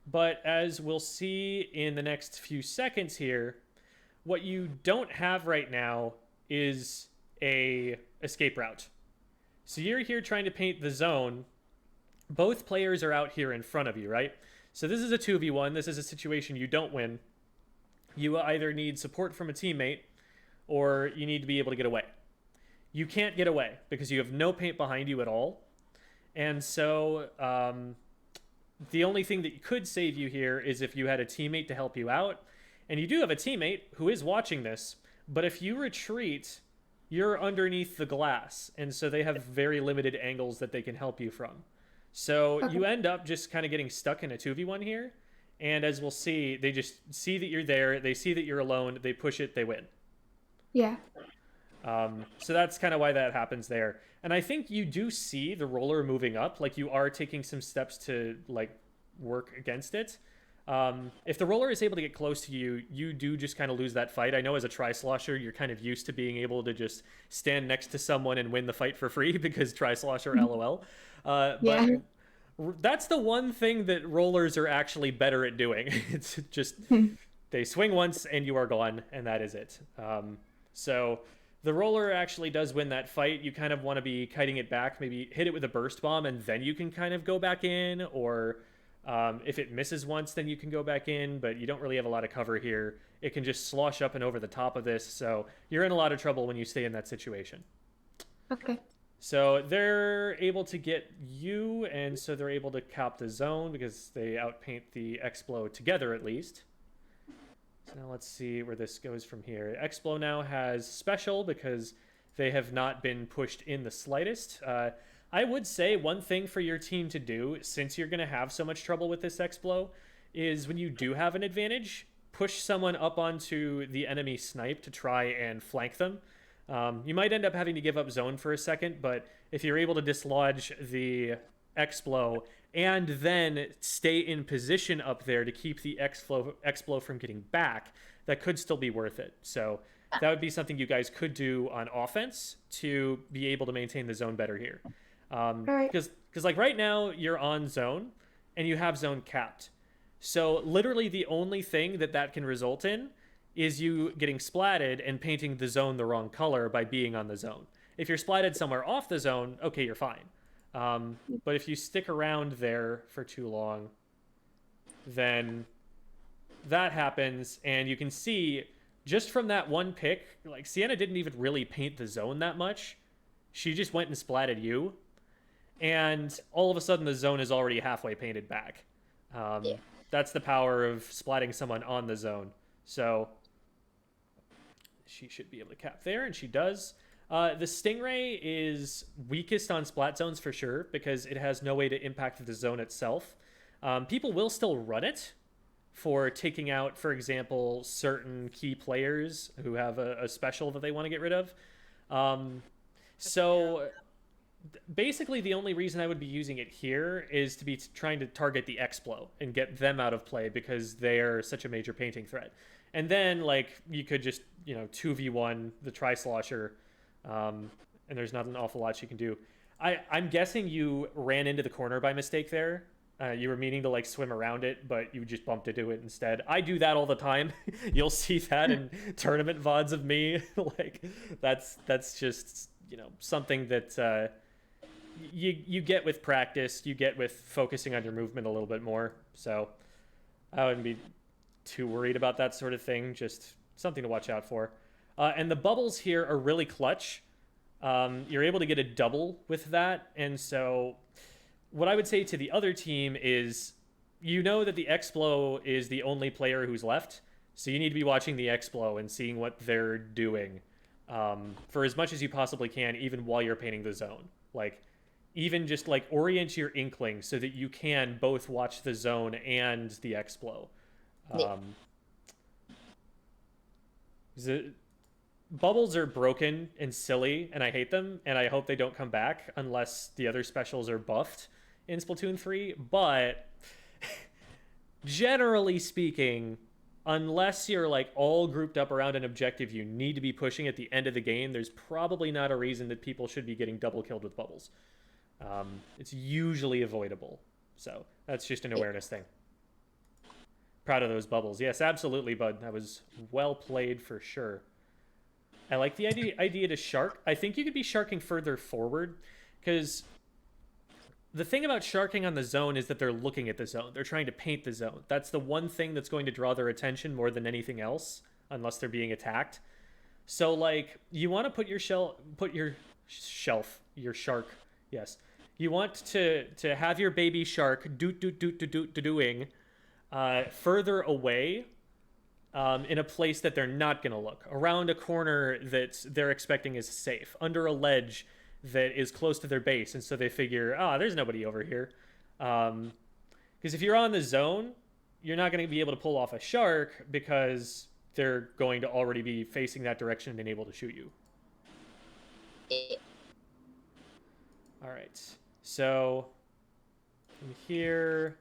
but as we'll see in the next few seconds here, what you don't have right now is a escape route. So you're here trying to paint the zone. Both players are out here in front of you, right? So this is a 2v1. This is a situation you don't win. You either need support from a teammate or you need to be able to get away. You can't get away because you have no paint behind you at all. And so the only thing that could save you here is if you had a teammate to help you out. And you do have a teammate who is watching this, but if you retreat, you're underneath the glass. And so they have very limited angles that they can help you from. So you end up just kind of getting stuck in a 2v1 here. And as we'll see, they just see that you're there. They see that you're alone. They push it. They win. Yeah. So that's kind of why that happens there. And I think you do see the roller moving up. Like you are taking some steps to like work against it. If the roller is able to get close to you, you do just kind of lose that fight. I know as a tri-slosher, you're kind of used to being able to just stand next to someone and win the fight for free because tri-slosher LOL. Yeah. But that's the one thing that rollers are actually better at doing. It's just they swing once and you are gone, and that is it. So the roller actually does win that fight. You kind of want to be kiting it back, maybe hit it with a burst bomb, and then you can kind of go back in, or if it misses once, then you can go back in, but you don't really have a lot of cover here. It can just slosh up and over the top of this, so you're in a lot of trouble when you stay in that situation. Okay. So they're able to get you, and so they're able to cap the zone because they outpaint the Explo together at least. So now let's see where this goes from here. Explo now has special because they have not been pushed in the slightest. I would say one thing for your team to do, since you're going to have so much trouble with this Explo, is when you do have an advantage, push someone up onto the enemy snipe to try and flank them. You might end up having to give up zone for a second, but if you're able to dislodge the Explo and then stay in position up there to keep the Explo from getting back, that could still be worth it. So that would be something you guys could do on offense to be able to maintain the zone better here. Because like right now you're on zone and you have zone capped. So literally the only thing that can result in is you getting splatted and painting the zone the wrong color by being on the zone. If you're splatted somewhere off the zone, okay, you're fine. But if you stick around there for too long, then that happens, and you can see just from that one pick, like Sienna didn't even really paint the zone that much. She just went and splatted you, and all of a sudden the zone is already halfway painted back. That's the power of splatting someone on the zone. So she should be able to cap there, and she does. The Stingray is weakest on splat zones for sure because it has no way to impact the zone itself. People will still run it for taking out, for example, certain key players who have a special that they want to get rid of. So basically the only reason I would be using it here is to be trying to target the Explo and get them out of play because they're such a major painting threat. And then, like, you could just, 2v1 the tri-slosher, and there's not an awful lot you can do. I'm guessing you ran into the corner by mistake there. You were meaning to, like, swim around it, but you just bumped into it instead. I do that all the time. You'll see that in tournament VODs of me. Like, that's just, something that you get with practice. You get with focusing on your movement a little bit more. So I wouldn't be too worried about that sort of thing, just something to watch out for. And the bubbles here are really clutch. You're able to get a double with that, and so what I would say to the other team is, that the Explo is the only player who's left, so you need to be watching the Explo and seeing what they're doing for as much as you possibly can, even while you're painting the zone. Like, even just like orient your inkling so that you can both watch the zone and the Explo. Bubbles are broken and silly, and I hate them, and I hope they don't come back unless the other specials are buffed in Splatoon 3, but generally speaking, unless you're like all grouped up around an objective you need to be pushing at the end of the game, there's probably not a reason that people should be getting double killed with bubbles. It's usually avoidable. So that's just an awareness thing. Proud of those bubbles. Yes, absolutely, bud. That was well played for sure. I like the idea to shark. I think you could be sharking further forward, because the thing about sharking on the zone is that they're looking at the zone. They're trying to paint the zone. That's the one thing that's going to draw their attention more than anything else, unless they're being attacked. So, like, you want to put your shark, yes. You want to have your baby shark doing further away, in a place that they're not going to look, around a corner that they're expecting is safe, under a ledge that is close to their base, and so they figure, there's nobody over here. Because if you're on the zone, you're not going to be able to pull off a shark because they're going to already be facing that direction and able to shoot you. All right, so from here,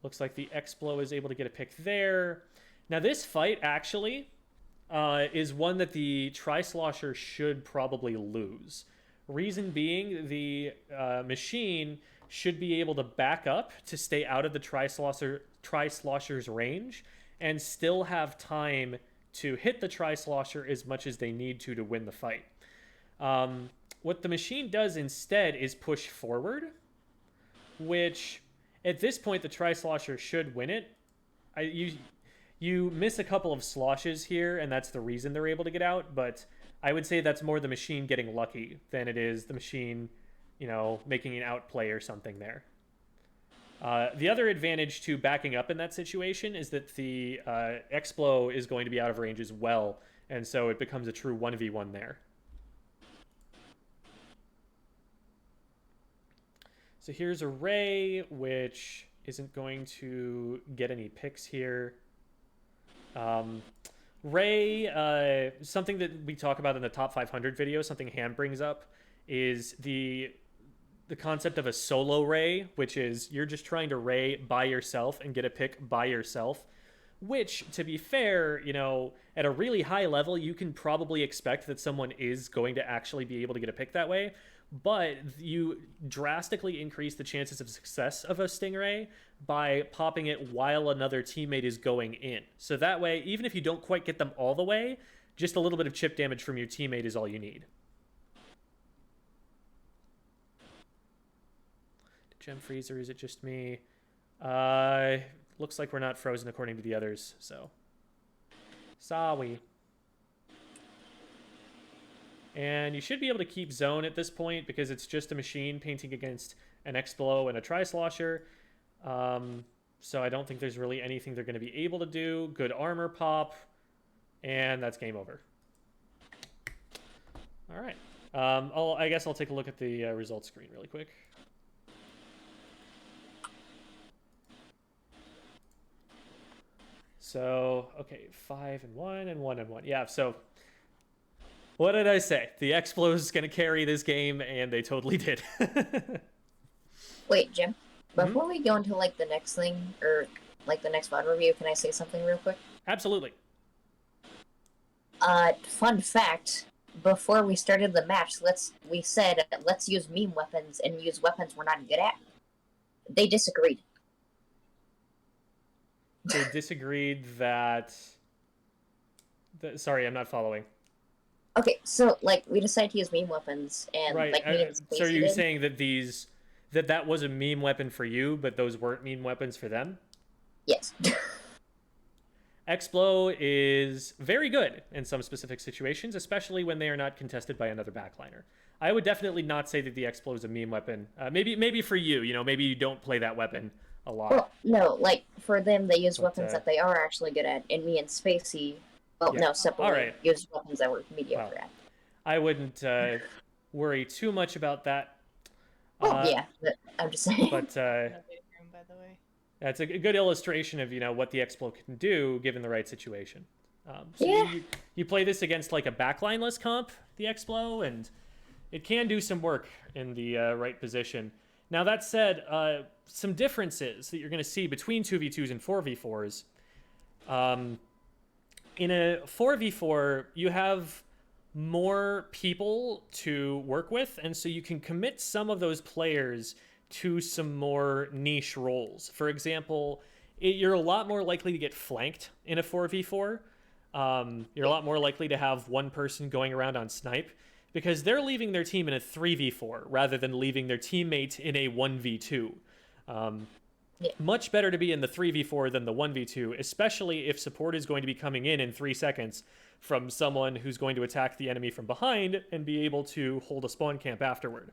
looks like the Explo is able to get a pick there. Now this fight actually is one that the tri-slosher should probably lose. Reason being, the machine should be able to back up to stay out of the tri-slosher's range and still have time to hit the tri-slosher as much as they need to win the fight. What the machine does instead is push forward, which at this point the tri-slosher should win it. You miss a couple of sloshes here, and that's the reason they're able to get out, but I would say that's more the machine getting lucky than it is the machine, making an outplay or something there. The other advantage to backing up in that situation is that the Explo is going to be out of range as well, and so it becomes a true 1v1 there. So here's a Ray, which isn't going to get any picks here. Ray, something that we talk about in the top 500 video, something Ham brings up, is the concept of a solo Ray, which is you're just trying to Ray by yourself and get a pick by yourself, which, to be fair, at a really high level, you can probably expect that someone is going to actually be able to get a pick that way, but you drastically increase the chances of success of a Stingray by popping it while another teammate is going in. So that way, even if you don't quite get them all the way, just a little bit of chip damage from your teammate is all you need. Gem freeze, or is it just me? Looks like we're not frozen according to the others, so. Sorry. And you should be able to keep zone at this point because it's just a machine painting against an Explo and a tri-slosher. So I don't think there's really anything they're going to be able to do. Good armor pop, and that's game over. All right. I guess I'll take a look at the results screen really quick. So, okay, 5 and 1 and 1 and 1. Yeah, so what did I say? The Explo is going to carry this game, and they totally did. Wait, Jim. Before we go into the next thing, or the next VOD review, can I say something real quick? Absolutely. Fun fact: before we started the match, we said let's use meme weapons and use weapons we're not good at. They disagreed. They disagreed that. Sorry, I'm not following. Okay, so we decided to use meme weapons and right. memes. So are you saying that that was a meme weapon for you, but those weren't meme weapons for them? Yes. Explo is very good in some specific situations, especially when they are not contested by another backliner. I would definitely not say that the Explo is a meme weapon. Maybe for you, maybe you don't play that weapon a lot. Well, no, for them, they use weapons that they are actually good at, and me and Spacey, separately use weapons that we're mediocre at. I wouldn't worry too much about that. Yeah, but I'm just saying. But that's a good illustration of what the Explo can do given the right situation. So you play this against a backlineless comp, the Explo, and it can do some work in the right position. Now that said, some differences that you're going to see between 2v2s and 4v4s. in a 4v4, you have more people to work with, and so you can commit some of those players to some more niche roles. For example, you're a lot more likely to get flanked in a 4v4. You're a lot more likely to have one person going around on snipe because they're leaving their team in a 3v4 rather than leaving their teammate in a 1v2. Much better to be in the 3v4 than the 1v2, especially if support is going to be coming in 3 seconds from someone who's going to attack the enemy from behind and be able to hold a spawn camp afterward.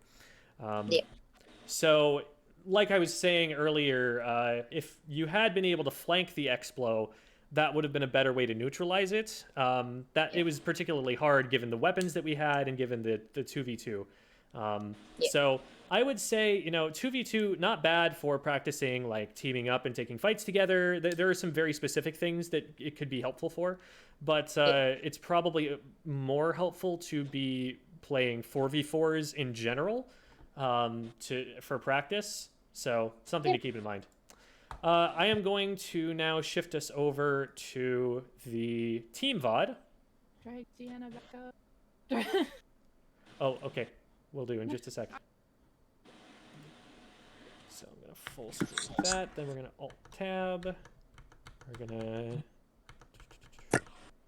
So, like I was saying earlier, if you had been able to flank the Explo, that would have been a better way to neutralize it. It was particularly hard given the weapons that we had and given the 2v2. So I would say, 2v2, not bad for practicing like teaming up and taking fights together. There are some very specific things that it could be helpful for, but it's probably more helpful to be playing 4v4s in general for practice. So something to keep in mind. I am going to now shift us over to the team VOD. Drag Sienna back up. Oh, okay. We'll do in just a second. So I'm going to full screen that. Then we're going to Alt-Tab. We're going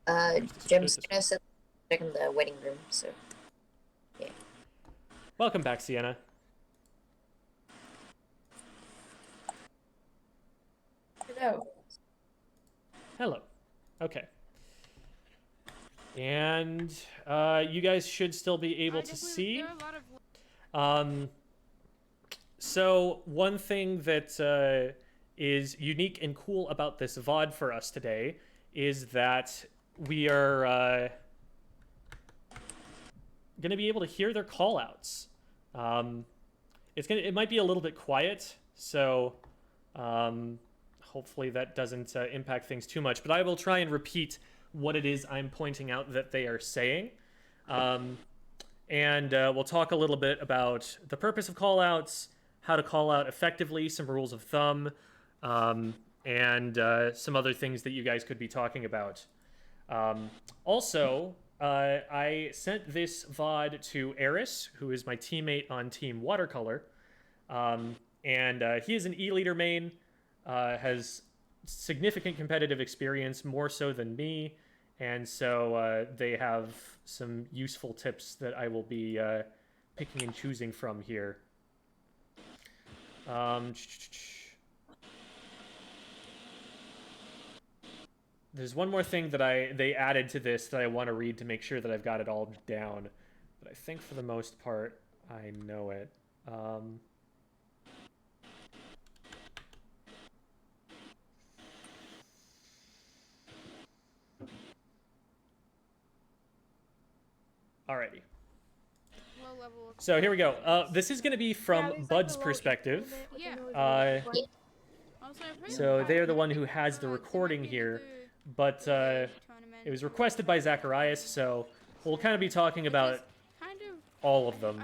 to... Jim's gonna sit back in the waiting room, so... Yeah. Welcome back, Sienna. Hello. Hello. Okay. And you guys should still be able to see. So one thing that is unique and cool about this VOD for us today is that we are going to be able to hear their callouts. It might be a little bit quiet, so hopefully that doesn't impact things too much. But I will try and repeat what it is I'm pointing out that they are saying. And we'll talk a little bit about the purpose of callouts, how to call out effectively, some rules of thumb, and some other things that you guys could be talking about. Also, I sent this VOD to Eris, who is my teammate on Team Watercolor. And he is an E-Leader main, has significant competitive experience, more so than me. And so they have some useful tips that I will be picking and choosing from here. There's one more thing that they added to this that I want to read to make sure that I've got it all down. But I think for the most part, I know it. Alrighty. So here we go. This is going to be from Bud's perspective. So they are the one who has the recording here, but it was requested by Zacharias, so we'll kind of be talking about all of them.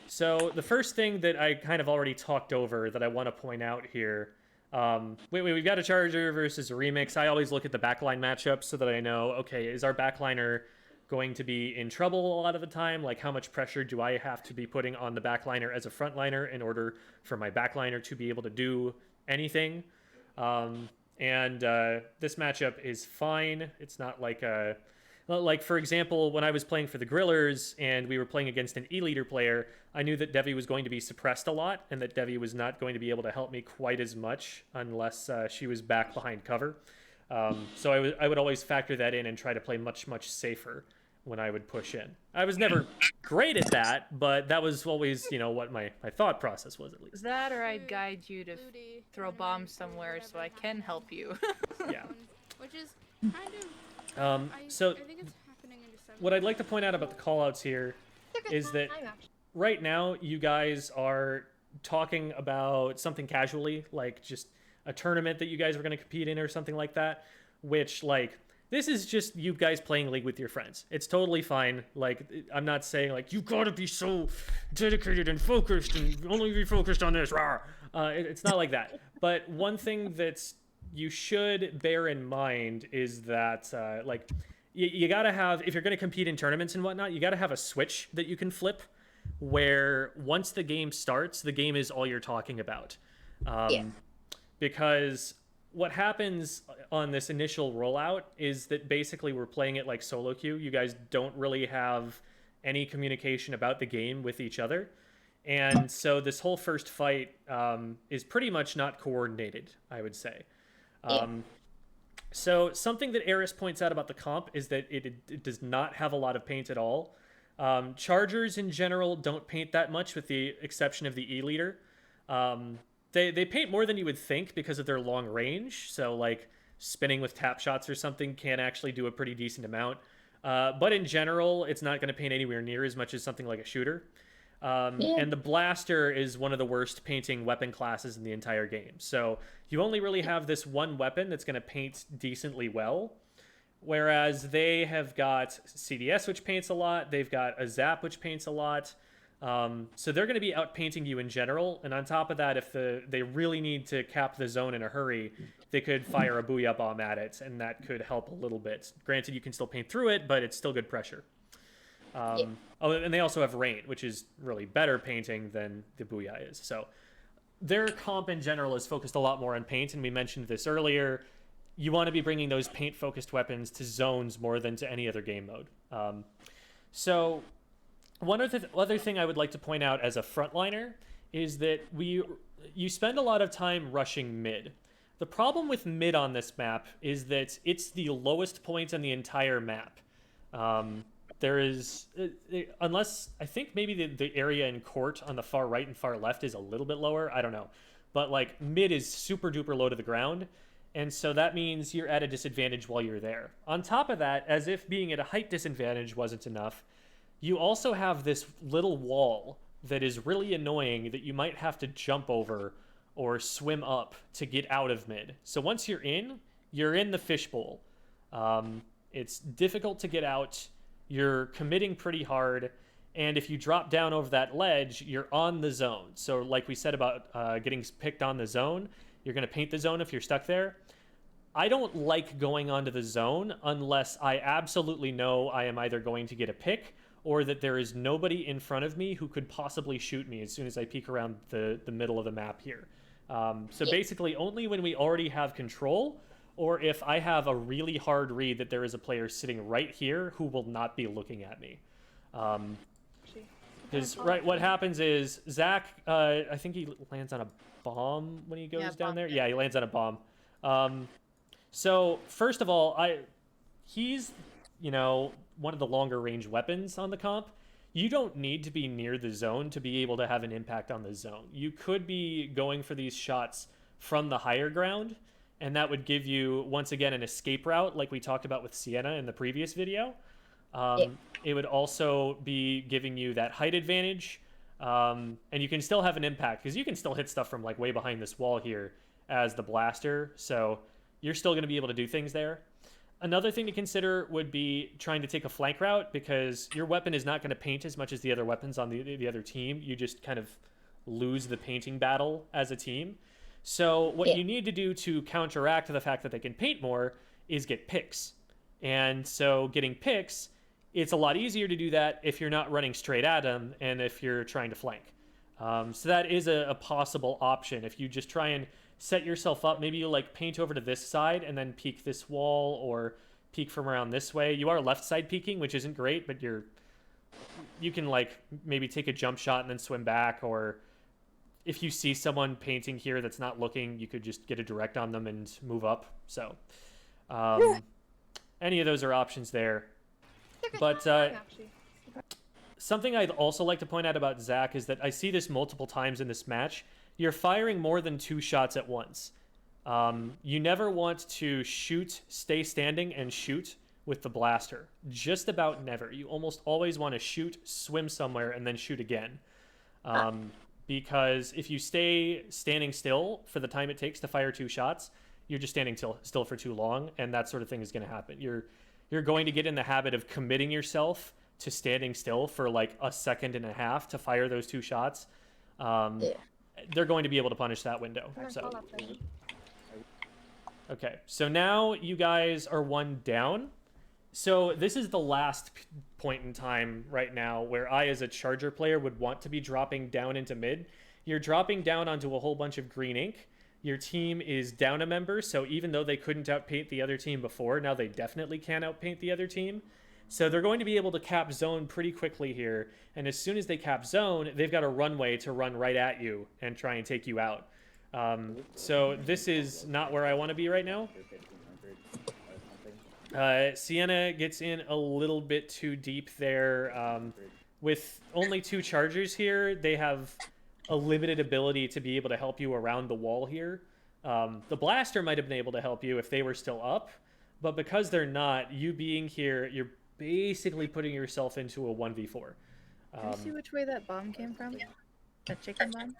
So the first thing that I kind of already talked over that I want to point out here, we've got a Charger versus a Remix. I always look at the backline matchup so that I know, okay, is our backliner going to be in trouble a lot of the time? Like, how much pressure do I have to be putting on the backliner as a frontliner in order for my backliner to be able to do anything? And this matchup is fine. It's not like a... Like, for example, when I was playing for the Grillers and we were playing against an E-Leader player, I knew that Devi was going to be suppressed a lot and that Devi was not going to be able to help me quite as much unless she was back behind cover. So I would always factor that in and try to play much, much safer when I would push in. I was never great at that, but that was always, what my thought process was, at least. That, or I'd guide you to throw bombs somewhere so I can help you. Yeah. Which is kind of... So I think it's happening in December. what I'd like to point out about the callouts here is that right now you guys are talking about something casually, like just a tournament that you guys are going to compete in or something like that, which, like, this is just you guys playing League with your friends. It's totally fine. Like, I'm not saying, like, you gotta be so dedicated and focused and only be focused on this. It's not like that. But one thing that's you should bear in mind is that like you gotta have, if you're gonna compete in tournaments and whatnot, you gotta have a switch that you can flip, where once the game starts, the game is all you're talking about. Because what happens on this initial rollout is that basically we're playing it like solo queue. You guys don't really have any communication about the game with each other. And so this whole first fight is pretty much not coordinated, I would say. So something that Eris points out about the comp is that it does not have a lot of paint at all. Chargers in general don't paint that much, with the exception of the E-liter. They paint more than you would think because of their long range. So like spinning with tap shots or something can actually do a pretty decent amount. But in general, it's not going to paint anywhere near as much as something like a shooter. And the blaster is one of the worst painting weapon classes in the entire game. So you only really have this one weapon that's going to paint decently well. Whereas they have got CDS, which paints a lot. They've got a Zap, which paints a lot. So they're going to be out painting you in general. And on top of that, if they really need to cap the zone in a hurry, they could fire a Booyah Bomb at it, and that could help a little bit. Granted, you can still paint through it, but it's still good pressure. Oh, and they also have Rain, which is really better painting than the Booyah is. So their comp in general is focused a lot more on paint, and we mentioned this earlier. You want to be bringing those paint-focused weapons to zones more than to any other game mode. So one other thing I would like to point out as a frontliner is that you spend a lot of time rushing mid. The problem with mid on this map is that it's the lowest point on the entire map. There is, unless, I think maybe the area in court on the far right and far left is a little bit lower. I don't know. But like mid is super duper low to the ground. And so that means you're at a disadvantage while you're there. On top of that, as if being at a height disadvantage wasn't enough, you also have this little wall that is really annoying that you might have to jump over or swim up to get out of mid. So once you're in the fishbowl. It's difficult to get out. You're committing pretty hard. And if you drop down over that ledge, you're on the zone. So like we said about getting picked on the zone, you're going to paint the zone if you're stuck there. I don't like going onto the zone unless I absolutely know I am either going to get a pick or that there is nobody in front of me who could possibly shoot me as soon as I peek around the middle of the map here. So basically only when we already have control, or if I have a really hard read that there is a player sitting right here who will not be looking at me. Because what happens is Zach, I think he lands on a bomb when he goes down there. Yeah, he lands on a bomb. So first of all, he's one of the longer range weapons on the comp. You don't need to be near the zone to be able to have an impact on the zone. You could be going for these shots from the higher ground, and that would give you, once again, an escape route like we talked about with Sienna in the previous video. It would also be giving you that height advantage, and you can still have an impact, because you can still hit stuff from like way behind this wall here as the blaster, so you're still going to be able to do things there. Another thing to consider would be trying to take a flank route, because your weapon is not going to paint as much as the other weapons on the other team. You just kind of lose the painting battle as a team. So what you need to do to counteract the fact that they can paint more is get picks. And so getting picks, it's a lot easier to do that if you're not running straight at them and if you're trying to flank. So that is a possible option. If you just try and set yourself up, maybe you like paint over to this side and then peek this wall, or peek from around this way. You are left side peeking, which isn't great, but you can like maybe take a jump shot and then swim back, or if you see someone painting here that's not looking, you could just get a direct on them and move up. So any of those are options there. But something I'd also like to point out about Zach is that I see this multiple times in this match. You're firing more than 2 shots at once. You never want to shoot, stay standing, and shoot with the blaster. Just about never. You almost always want to shoot, swim somewhere, and then shoot again. Because if you stay standing still for the time it takes to fire 2 shots, you're just standing still for too long, and that sort of thing is going to happen. You're going to get in the habit of committing yourself to standing still for like a second and a half to fire those 2 shots. They're going to be able to punish that window. So, Okay, so now you guys are one down. So this is the last point in time right now where I, as a Charger player, would want to be dropping down into mid. You're dropping down onto a whole bunch of green ink. Your team is down a member, so even though they couldn't outpaint the other team before, now they definitely can outpaint the other team. So they're going to be able to cap zone pretty quickly here, and as soon as they cap zone, they've got a runway to run right at you and try and take you out. So this is not where I want to be right now. Sienna gets in a little bit too deep there. With only 2 chargers here, they have a limited ability to be able to help you around the wall here. The blaster might have been able to help you if they were still up, but because they're not, you being here, you're basically putting yourself into a 1v4. Can you see which way that bomb came from? That chicken bomb?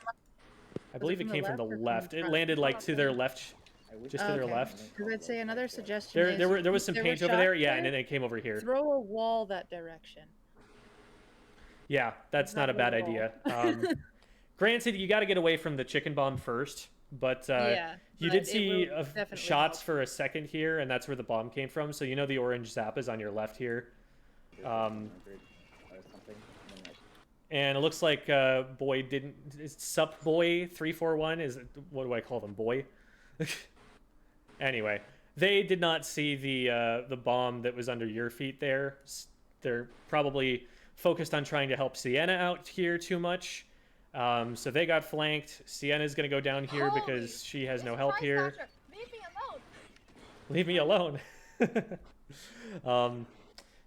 I believe it from came the from the left or from left. the It front? landed like to their left, just to their Okay. left. Because I'd say another suggestion There was some there paint were over there, shots yeah, and then it came over here. Throw a wall that direction. Yeah, that's not a bad Not idea. at Granted, you got to get away from the chicken bomb first, but Yeah, you but did it see will definitely shots help. for a second here, and that's where the bomb came from. So you know the orange zap is on your left here. And it looks like Boy didn't. Sup Boy 341 is, what do I call them? Boy. Anyway, they did not see the bomb that was under your feet there. They're probably focused on trying to help Sienna out here too much. So they got flanked. Sienna's gonna go down here because she has no help here. Leave me alone.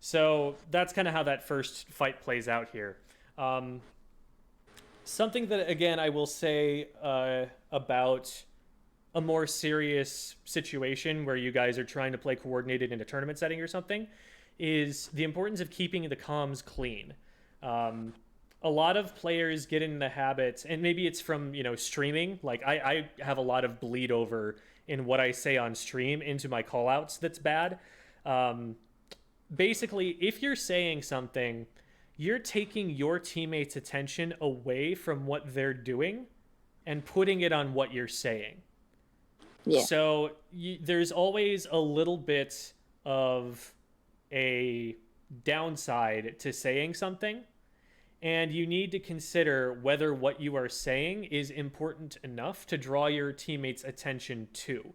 So that's kind of how that first fight plays out here. Something that, again, I will say about a more serious situation where you guys are trying to play coordinated in a tournament setting or something is the importance of keeping the comms clean. A lot of players get in the habit, and maybe it's from, streaming. Like I have a lot of bleed over in what I say on stream into my callouts that's bad. Basically, if you're saying something, you're taking your teammates' attention away from what they're doing and putting it on what you're saying. Yeah. So there's always a little bit of a downside to saying something, and you need to consider whether what you are saying is important enough to draw your teammates' attention to.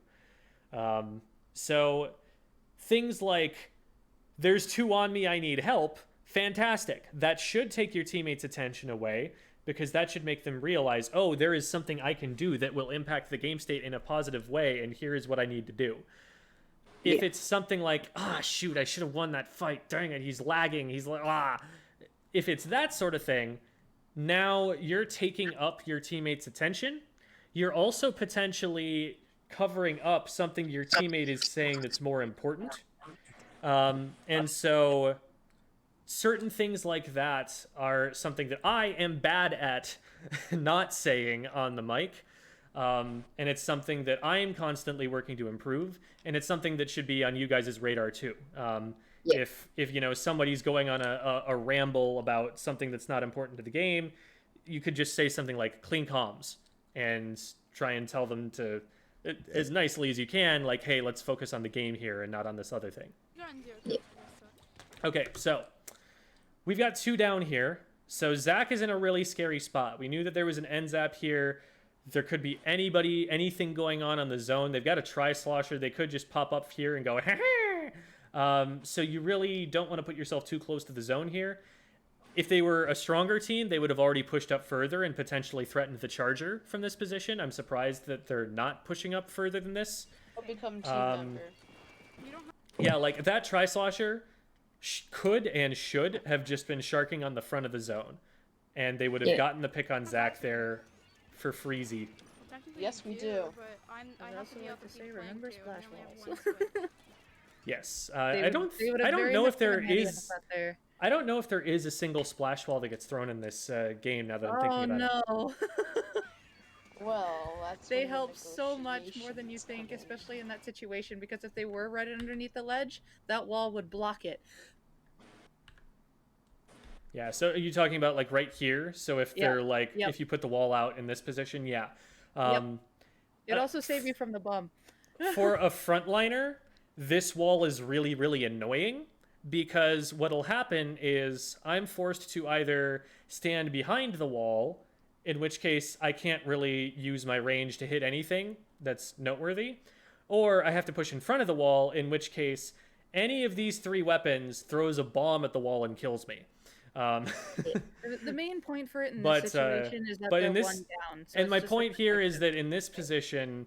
So things like, there's 2 on me, I need help. Fantastic. That should take your teammates' attention away, because that should make them realize, oh, there is something I can do that will impact the game state in a positive way, and here is what I need to do. If it's something like, shoot, I should have won that fight. Dang it, he's lagging. He's like, If it's that sort of thing, now you're taking up your teammates' attention. You're also potentially covering up something your teammate is saying that's more important. And so certain things like that are something that I am bad at not saying on the mic. And it's something that I am constantly working to improve. And it's something that should be on you guys' radar too. If somebody's going on a ramble about something that's not important to the game, you could just say something like clean comms and try and tell them to, as nicely as you can, like, hey, let's focus on the game here and not on this other thing. Okay, so we've got 2 down here. So Zach is in a really scary spot. We knew that there was an end zap here. There could be anything going on the zone. They've got a tri-slosher. They could just pop up here and go, ha-ha! So you really don't want to put yourself too close to the zone here. If they were a stronger team, they would have already pushed up further and potentially threatened the charger from this position. I'm surprised that they're not pushing up further than this. Or become team member. Yeah, like that tri-slosher could and should have just been sharking on the front of the zone. And they would have gotten the pick on Zach there for freezy. Yes, we do. But I I'd have also to be like able to to say, keep remember playing too, splash and I only have walls. one squid. Yes, They I would don't very know much if there been handy in the is. front there. I don't know if there is a single splash wall that gets thrown in this game. Now that I'm thinking about it. Oh no! Well, that's They when the help so much more than you negotiations think, come in. especially in that situation, because if they were right underneath the ledge, that wall would block it. Yeah. So are you talking about like right here? So if they're like, if you put the wall out in this position, yeah. It also saved you from the bomb. for a frontliner, this wall is really, really annoying because what'll happen is I'm forced to either stand behind the wall, in which case I can't really use my range to hit anything that's noteworthy, or I have to push in front of the wall, in which case any of these three weapons throws a bomb at the wall and kills me. The main point for it in But, this situation is that but they're in this- one down. So and it's my just a point here is protective that in this position,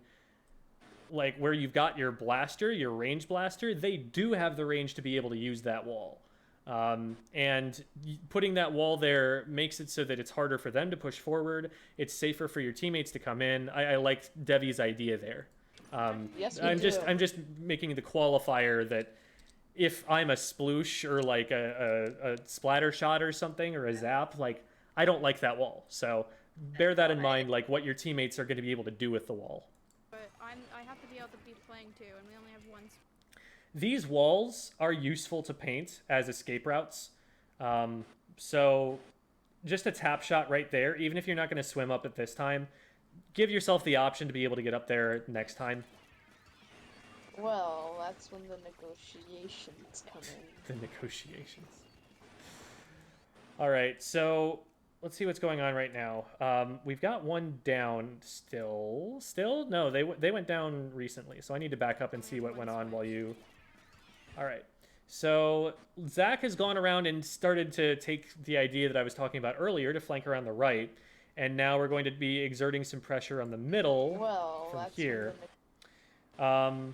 like where you've got your blaster, your range blaster, they do have the range to be able to use that wall. And putting that wall there makes it so that it's harder for them to push forward. It's safer for your teammates to come in. I like Devi's idea there. Yes, we I'm do. just making the qualifier that if I'm a sploosh or like a splatter shot or something or a zap, like I don't like that wall. So bear that in mind, like what your teammates are going to be able to do with the wall. But I have to be able to be playing too, and we only have one. These walls are useful to paint as escape routes. So just a tap shot right there, even if you're not going to swim up at this time, give yourself the option to be able to get up there next time. Well, that's when the negotiations come in. The negotiations. All right, so let's see what's going on right now. We've got one down still. Still? No, they went down recently, so I need to back up and see what went on while you... All right. So Zach has gone around and started to take the idea that I was talking about earlier to flank around the right, and now we're going to be exerting some pressure on the middle Well, from that's here. when the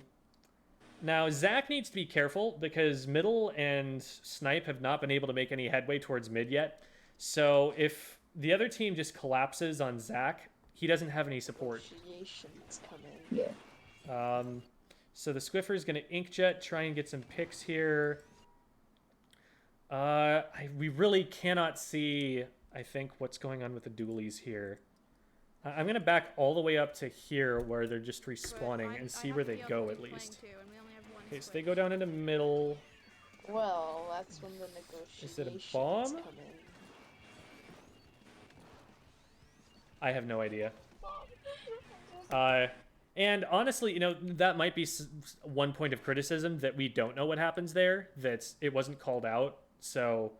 Now, Zach needs to be careful because middle and snipe have not been able to make any headway towards mid yet. So if the other team just collapses on Zach, he doesn't have any support. negotiations come in. Yeah. So the Squiffer is going to inkjet, try and get some picks here. We really cannot see, I think, what's going on with the dualies here. I'm going to back all the way up to here where they're just respawning and see where they go at least. Okay, so they go down into middle. Well, that's when the negotiations Is it a bomb? come in. I have no idea. And honestly, you know, that might be one point of criticism, that we don't know what happens there, that it wasn't called out. So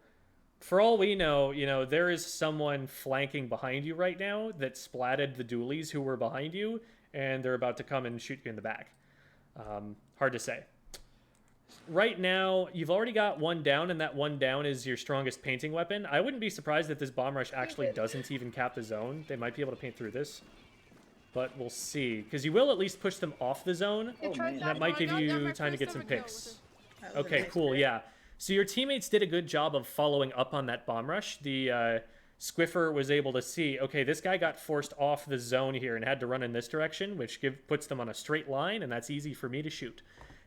for all we know, you know, there is someone flanking behind you right now that splatted the dualies who were behind you, and they're about to come and shoot you in the back. Hard to say. Right now, you've already got one down, and that one down is your strongest painting weapon. I wouldn't be surprised if this bomb rush actually doesn't even cap the zone. They might be able to paint through this. But we'll see. Because you will at least push them off the zone. And that might give you time to get some picks. Okay, cool, yeah. So your teammates did a good job of following up on that bomb rush. The Squiffer was able to see, okay, this guy got forced off the zone here and had to run in this direction, which puts them on a straight line, and that's easy for me to shoot.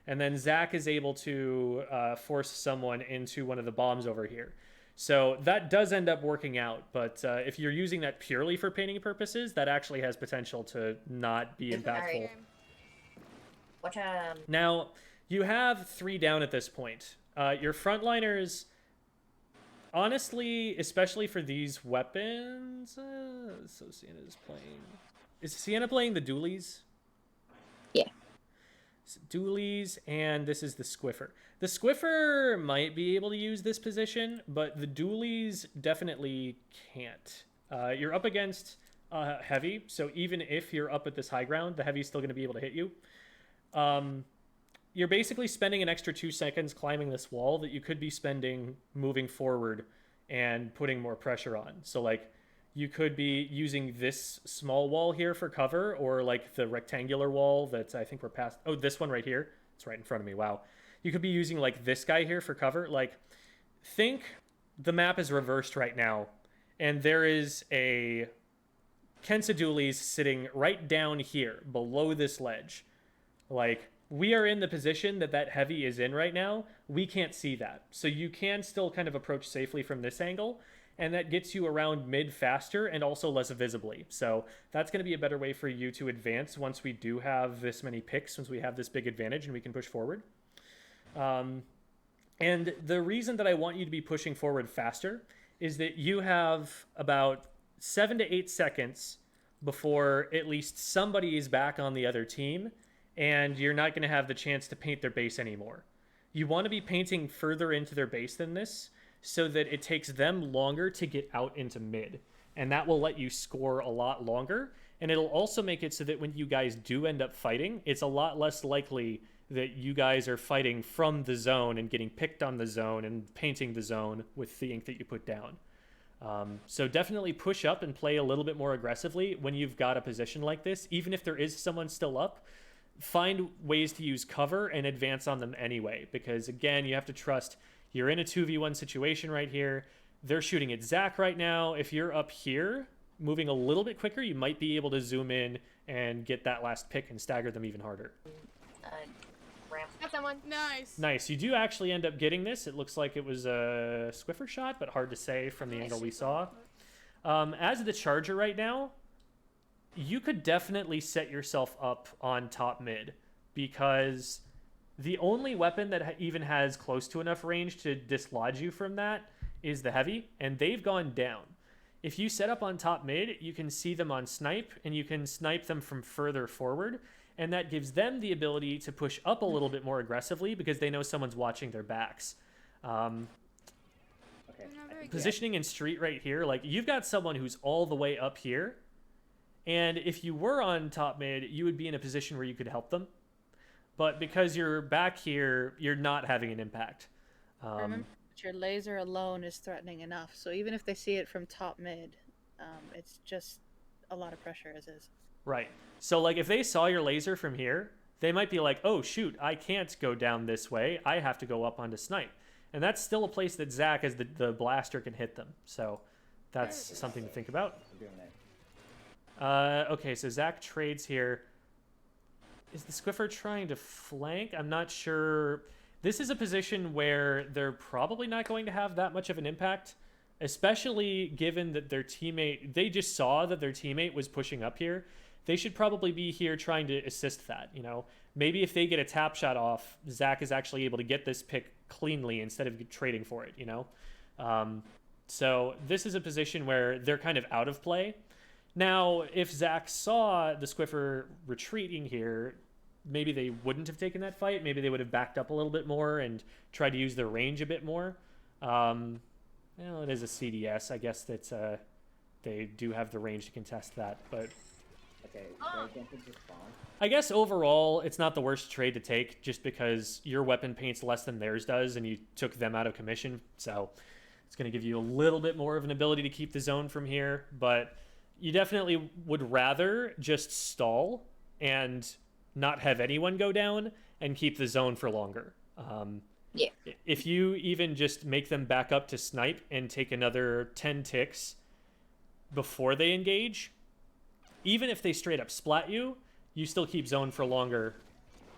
And then Zach is able to force someone into one of the bombs over here. So that does end up working out, but if you're using that purely for painting purposes, that actually has potential to not be impactful. Watch Now, you have 3 down at this point. Your frontliners, honestly, especially for these weapons... so Sienna's playing... Is Sienna playing the dualies? Yeah. Dualies, and this is the Squiffer. The Squiffer might be able to use this position, but the dualies definitely can't. You're up against heavy, so even if you're up at this high ground, the heavy's still going to be able to hit you. You're basically spending an extra 2 seconds climbing this wall that you could be spending moving forward and putting more pressure on. So, like, you could be using this small wall here for cover, or like the rectangular wall that I think we're past. Oh, this one right here. It's right in front of me. Wow. You could be using like this guy here for cover. Like, think the map is reversed right now, and there is a Kensa dualies sitting right down here below this ledge. Like, we are in the position that that heavy is in right now. We can't see that. So you can still kind of approach safely from this angle, and that gets you around mid faster and also less visibly. So that's going to be a better way for you to advance once we do have this many picks, once we have this big advantage and we can push forward. And the reason that I want you to be pushing forward faster is that you have about 7 to 8 seconds before at least somebody is back on the other team, and you're not going to have the chance to paint their base anymore. You want to be painting further into their base than this so that it takes them longer to get out into mid. And that will let you score a lot longer. And it'll also make it so that when you guys do end up fighting, it's a lot less likely that you guys are fighting from the zone and getting picked on the zone and painting the zone with the ink that you put down. So definitely push up and play a little bit more aggressively when you've got a position like this. Even if there is someone still up, find ways to use cover and advance on them anyway. Because again, you have to trust you're in a 2v1 situation right here. They're shooting at Zach right now. If you're up here, moving a little bit quicker, you might be able to zoom in and get that last pick and stagger them even harder. Ramp. Got someone. Nice. Nice. You do actually end up getting this. It looks like it was a Swiffer shot, but hard to say from the angle we saw. As the charger right now, you could definitely set yourself up on top mid, because the only weapon that even has close to enough range to dislodge you from that is the heavy, and they've gone down. If you set up on top mid, you can see them on snipe, and you can snipe them from further forward, and that gives them the ability to push up a little bit more aggressively because they know someone's watching their backs. Positioning in street right here, like, you've got someone who's all the way up here, and if you were on top mid, you would be in a position where you could help them. But because you're back here, you're not having an impact. Remember, your laser alone is threatening enough. So even if they see it from top mid, it's just a lot of pressure as is. Right. So, like, if they saw your laser from here, they might be like, oh, shoot, I can't go down this way. I have to go up onto snipe. And that's still a place that Zach, as the blaster, can hit them. So that's something to think about. Okay, so Zach trades here. Is the Squiffer trying to flank? I'm not sure. This is a position where they're probably not going to have that much of an impact, especially given that their teammate, they just saw that their teammate was pushing up here. They should probably be here trying to assist that, you know. Maybe if they get a tap shot off, Zach is actually able to get this pick cleanly instead of trading for it, you know. So this is a position where they're kind of out of play. Now, if Zach saw the Squiffer retreating here, maybe they wouldn't have taken that fight. Maybe they would have backed up a little bit more and tried to use their range a bit more. Well, it is a CDS. I guess that they do have the range to contest that. But I guess overall, it's not the worst trade to take, just because your weapon paints less than theirs does, and you took them out of commission. So it's going to give you a little bit more of an ability to keep the zone from here. But you definitely would rather just stall and not have anyone go down and keep the zone for longer. Yeah. If you even just make them back up to snipe and take another 10 ticks before they engage, even if they straight up splat you, you still keep zone for longer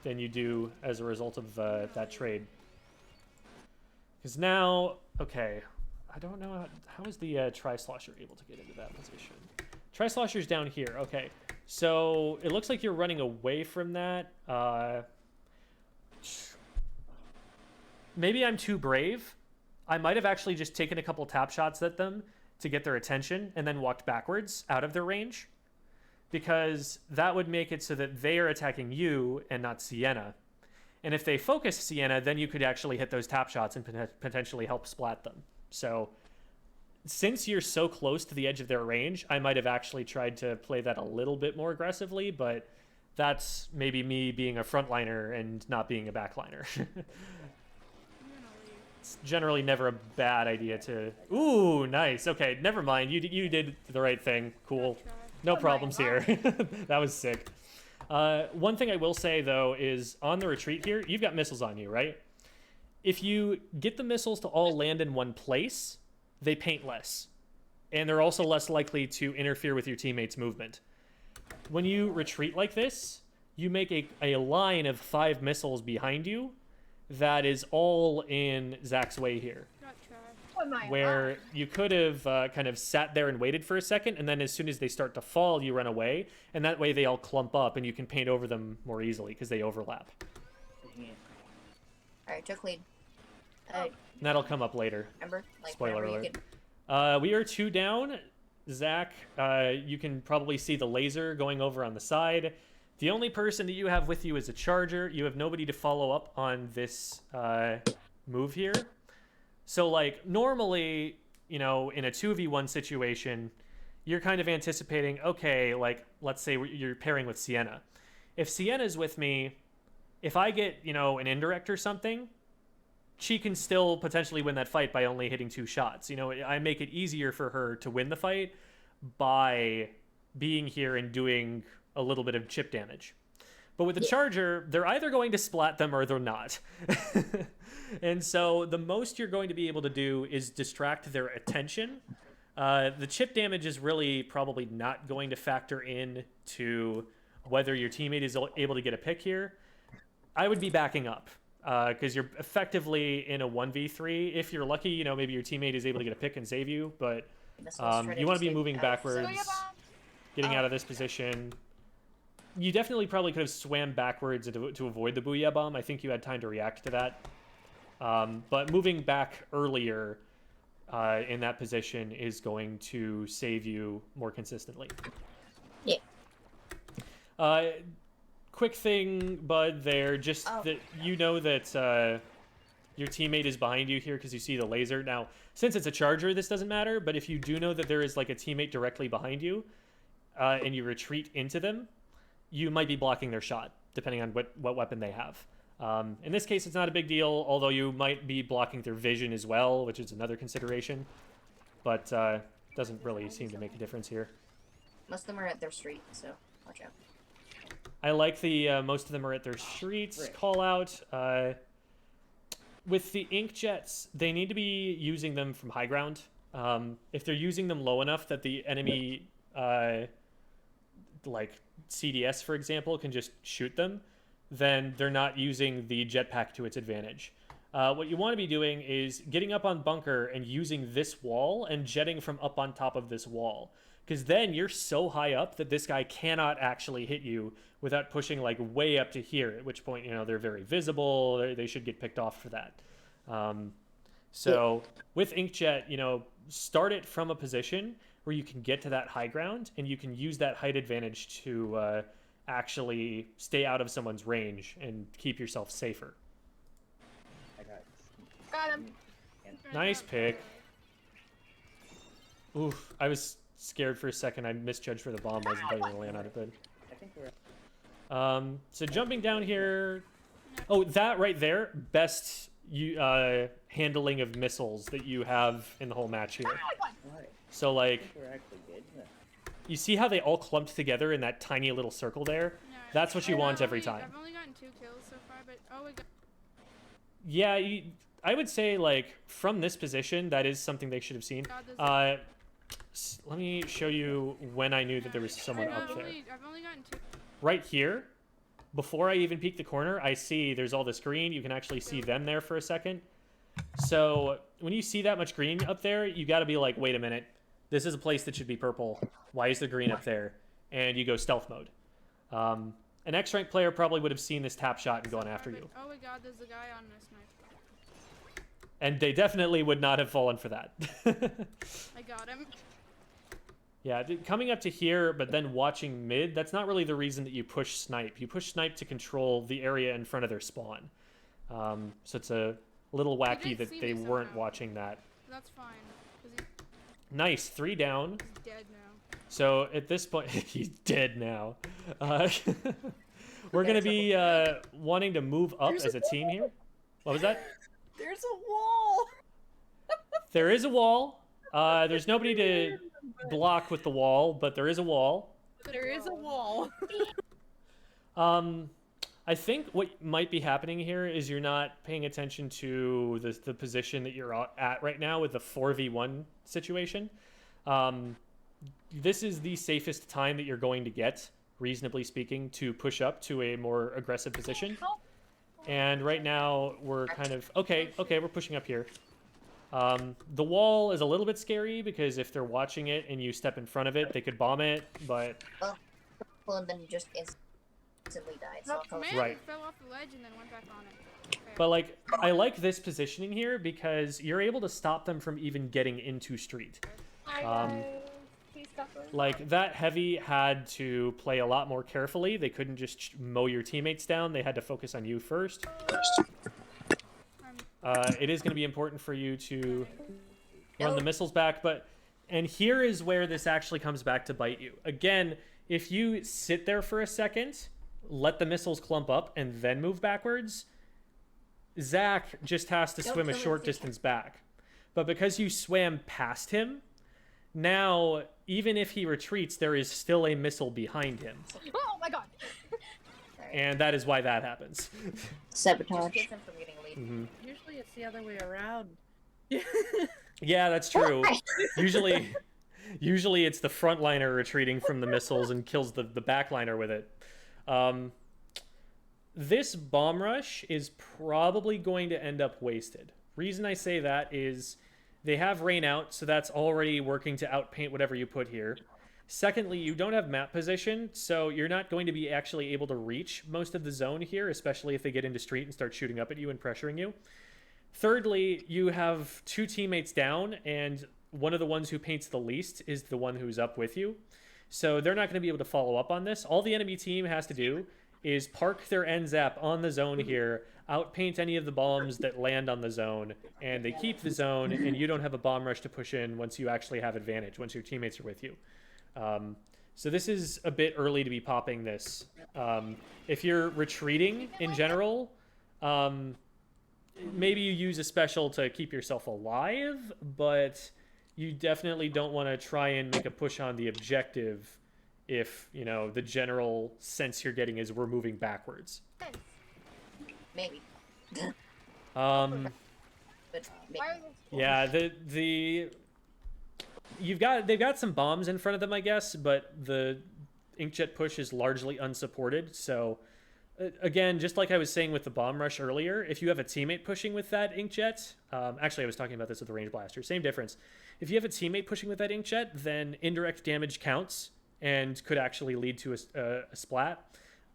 than you do as a result of that trade. Because now, okay, I don't know how is the tri-slosher able to get into that position. Tri-slosher's down here. Okay, so it looks like you're running away from that. Maybe I'm too brave. I might have actually just taken a couple tap shots at them to get their attention and then walked backwards out of their range, because that would make it so that they are attacking you and not Sienna. And if they focus Sienna, then you could actually hit those tap shots and potentially help splat them. So since you're so close to the edge of their range, I might have actually tried to play that a little bit more aggressively, but that's maybe me being a frontliner and not being a backliner. It's generally never a bad idea to... Ooh, nice. Okay, never mind. You did the right thing. Cool. No problems here. That was sick. One thing I will say, though, is on the retreat here, you've got missiles on you, right? If you get the missiles to all land in one place, they paint less. And they're also less likely to interfere with your teammates' movement. When you retreat like this, you make a line of 5 missiles behind you that is all in Zach's way here. Where you could have kind of sat there and waited for a second, and then as soon as they start to fall, you run away, and that way they all clump up, and you can paint over them more easily because they overlap. Alright, took lead. And that'll come up later. Remember? Like, spoiler whenever alert. We are 2 down. Zach, you can probably see the laser going over on the side. The only person that you have with you is a charger. You have nobody to follow up on this move here. So, like, normally, you know, in a 2v1 situation, you're kind of anticipating, okay, like, let's say you're pairing with Sienna. If Sienna's with me, if I get, you know, an indirect or something, she can still potentially win that fight by only hitting 2 shots. You know, I make it easier for her to win the fight by being here and doing a little bit of chip damage. But with the charger, they're either going to splat them or they're not. And so the most you're going to be able to do is distract their attention. The chip damage is really probably not going to factor in to whether your teammate is able to get a pick here. I would be backing up because you're effectively in a 1v3. If you're lucky, you know, maybe your teammate is able to get a pick and save you, but you want to be moving backwards, getting out of this position. You definitely probably could have swam backwards to avoid the Booyah Bomb. I think you had time to react to that. But moving back earlier in that position is going to save you more consistently. Yeah. Quick thing, Bud, there, just that you know that your teammate is behind you here because you see the laser. Now, since it's a charger, this doesn't matter, but if you do know that there is like a teammate directly behind you and you retreat into them, you might be blocking their shot, depending on what weapon they have. In this case, it's not a big deal, although you might be blocking their vision as well, which is another consideration. But doesn't really seem to make a difference here. Most of them are at their street, so watch out. I like the most of them are at their streets call out. With the inkjets, they need to be using them from high ground. If they're using them low enough that the enemy, like CDS, for example, can just shoot them, then they're not using the jetpack to its advantage. What you want to be doing is getting up on bunker and using this wall and jetting from up on top of this wall. Because then you're so high up that this guy cannot actually hit you without pushing like way up to here, at which point, you know, they're very visible. They should get picked off for that. So with inkjet, you know, start it from a position where you can get to that high ground and you can use that height advantage to actually stay out of someone's range and keep yourself safer. Got him. Nice pick. Oof, I was scared for a second. I misjudged for the bomb. I wasn't going to land on it, but... so jumping down here... Oh, that right there, best handling of missiles that you have in the whole match here. So, like, you see how they all clumped together in that tiny little circle there? No, That's what you want every time. I've only gotten 2 kills so far, but we got... Yeah, I would say, like, from this position, that is something they should have seen. Let me show you when I knew that there was someone up there. I've only gotten 2. Right here, before I even peek the corner, I see there's all this green. You can actually see them there for a second. So when you see that much green up there, you got to be like, wait a minute. This is a place that should be purple. Why is there green up there? And you go stealth mode. An X-rank player probably would have seen this tap shot and gone after you. Oh my god, there's a guy on this knife. And they definitely would not have fallen for that. I got him. Yeah, coming up to here, but then watching mid, that's not really the reason that you push snipe. You push snipe to control the area in front of their spawn. So it's a little wacky that they weren't watching that. That's fine. Nice, 3 down. He's dead now. So at this point, he's dead now. We're going to be wanting to move up as a team here. What was that? There's a wall. There is a wall. There's nobody to block with the wall, but there is a wall. There is a wall. I think what might be happening here is you're not paying attention to the position that you're at right now with the 4v1 situation. This is the safest time that you're going to get, reasonably speaking, to push up to a more aggressive position. And right now we're kind of... Okay, we're pushing up here. The wall is a little bit scary because if they're watching it and you step in front of it, they could bomb it, but... Well, and then you just instantly died. So Right. Fell off the ledge and then went back on it. Okay. But, like, I like this positioning here because you're able to stop them from even getting into street. Please Like, that heavy had to play a lot more carefully. They couldn't just mow your teammates down. They had to focus on you first. It is going to be important for you to run the missiles back, and here is where this actually comes back to bite you. Again, if you sit there for a second, let the missiles clump up, and then move backwards, Zach just has to swim a short distance back. But because you swam past him, now, even if he retreats, there is still a missile behind him. Oh my god! And that is why that happens. Sabotage. Just him from getting a lead. Mm-hmm. Usually it's the other way around. Yeah, that's true. Usually it's the frontliner retreating from the missiles and kills the backliner with it. This bomb rush is probably going to end up wasted. Reason I say that is they have rain out, so that's already working to outpaint whatever you put here. Secondly, you don't have map position, so you're not going to be actually able to reach most of the zone here, especially if they get into street and start shooting up at you and pressuring you. Thirdly, you have 2 teammates down, and one of the ones who paints the least is the one who's up with you. So they're not going to be able to follow up on this. All the enemy team has to do is park their NZAP on the zone here, outpaint any of the bombs that land on the zone, and they keep the zone, and you don't have a bomb rush to push in once you actually have advantage, once your teammates are with you. So this is a bit early to be popping this. If you're retreating in general, maybe you use a special to keep yourself alive, but you definitely don't want to try and make a push on the objective if, you know, the general sense you're getting is we're moving backwards. Maybe. Um, But maybe. yeah, they've got some bombs in front of them, I guess, but the inkjet push is largely unsupported. So again, just like I was saying with the bomb rush earlier, if you have a teammate pushing with that inkjet, actually I was talking about this with the range blaster, same difference. If you have a teammate pushing with that inkjet, then indirect damage counts and could actually lead to a splat.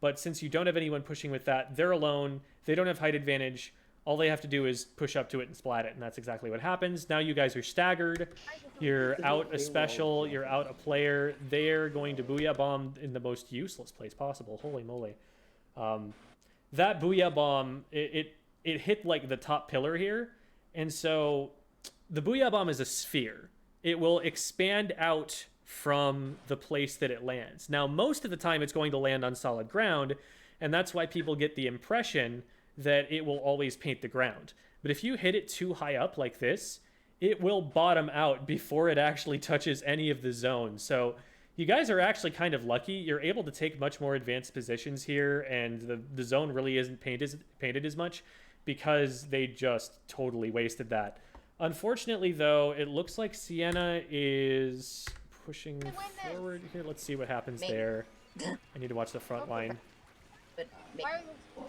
But since you don't have anyone pushing with that, they're alone, they don't have height advantage, all they have to do is push up to it and splat it, and that's exactly what happens. Now you guys are staggered, you're out a special, you're out a player, they're going to booyah bomb in the most useless place possible, holy moly. That booyah bomb, it hit like the top pillar here, and so the booyah bomb is a sphere. It will expand out from the place that it lands. Now, most of the time it's going to land on solid ground, and that's why people get the impression that it will always paint the ground. But if you hit it too high up like this, it will bottom out before it actually touches any of the zones. So you guys are actually kind of lucky. You're able to take much more advanced positions here, and the zone really isn't painted as much because they just totally wasted that. Unfortunately, though, it looks like Sienna is pushing forward here. Let's see what happens there. I need to watch the front line. But maybe.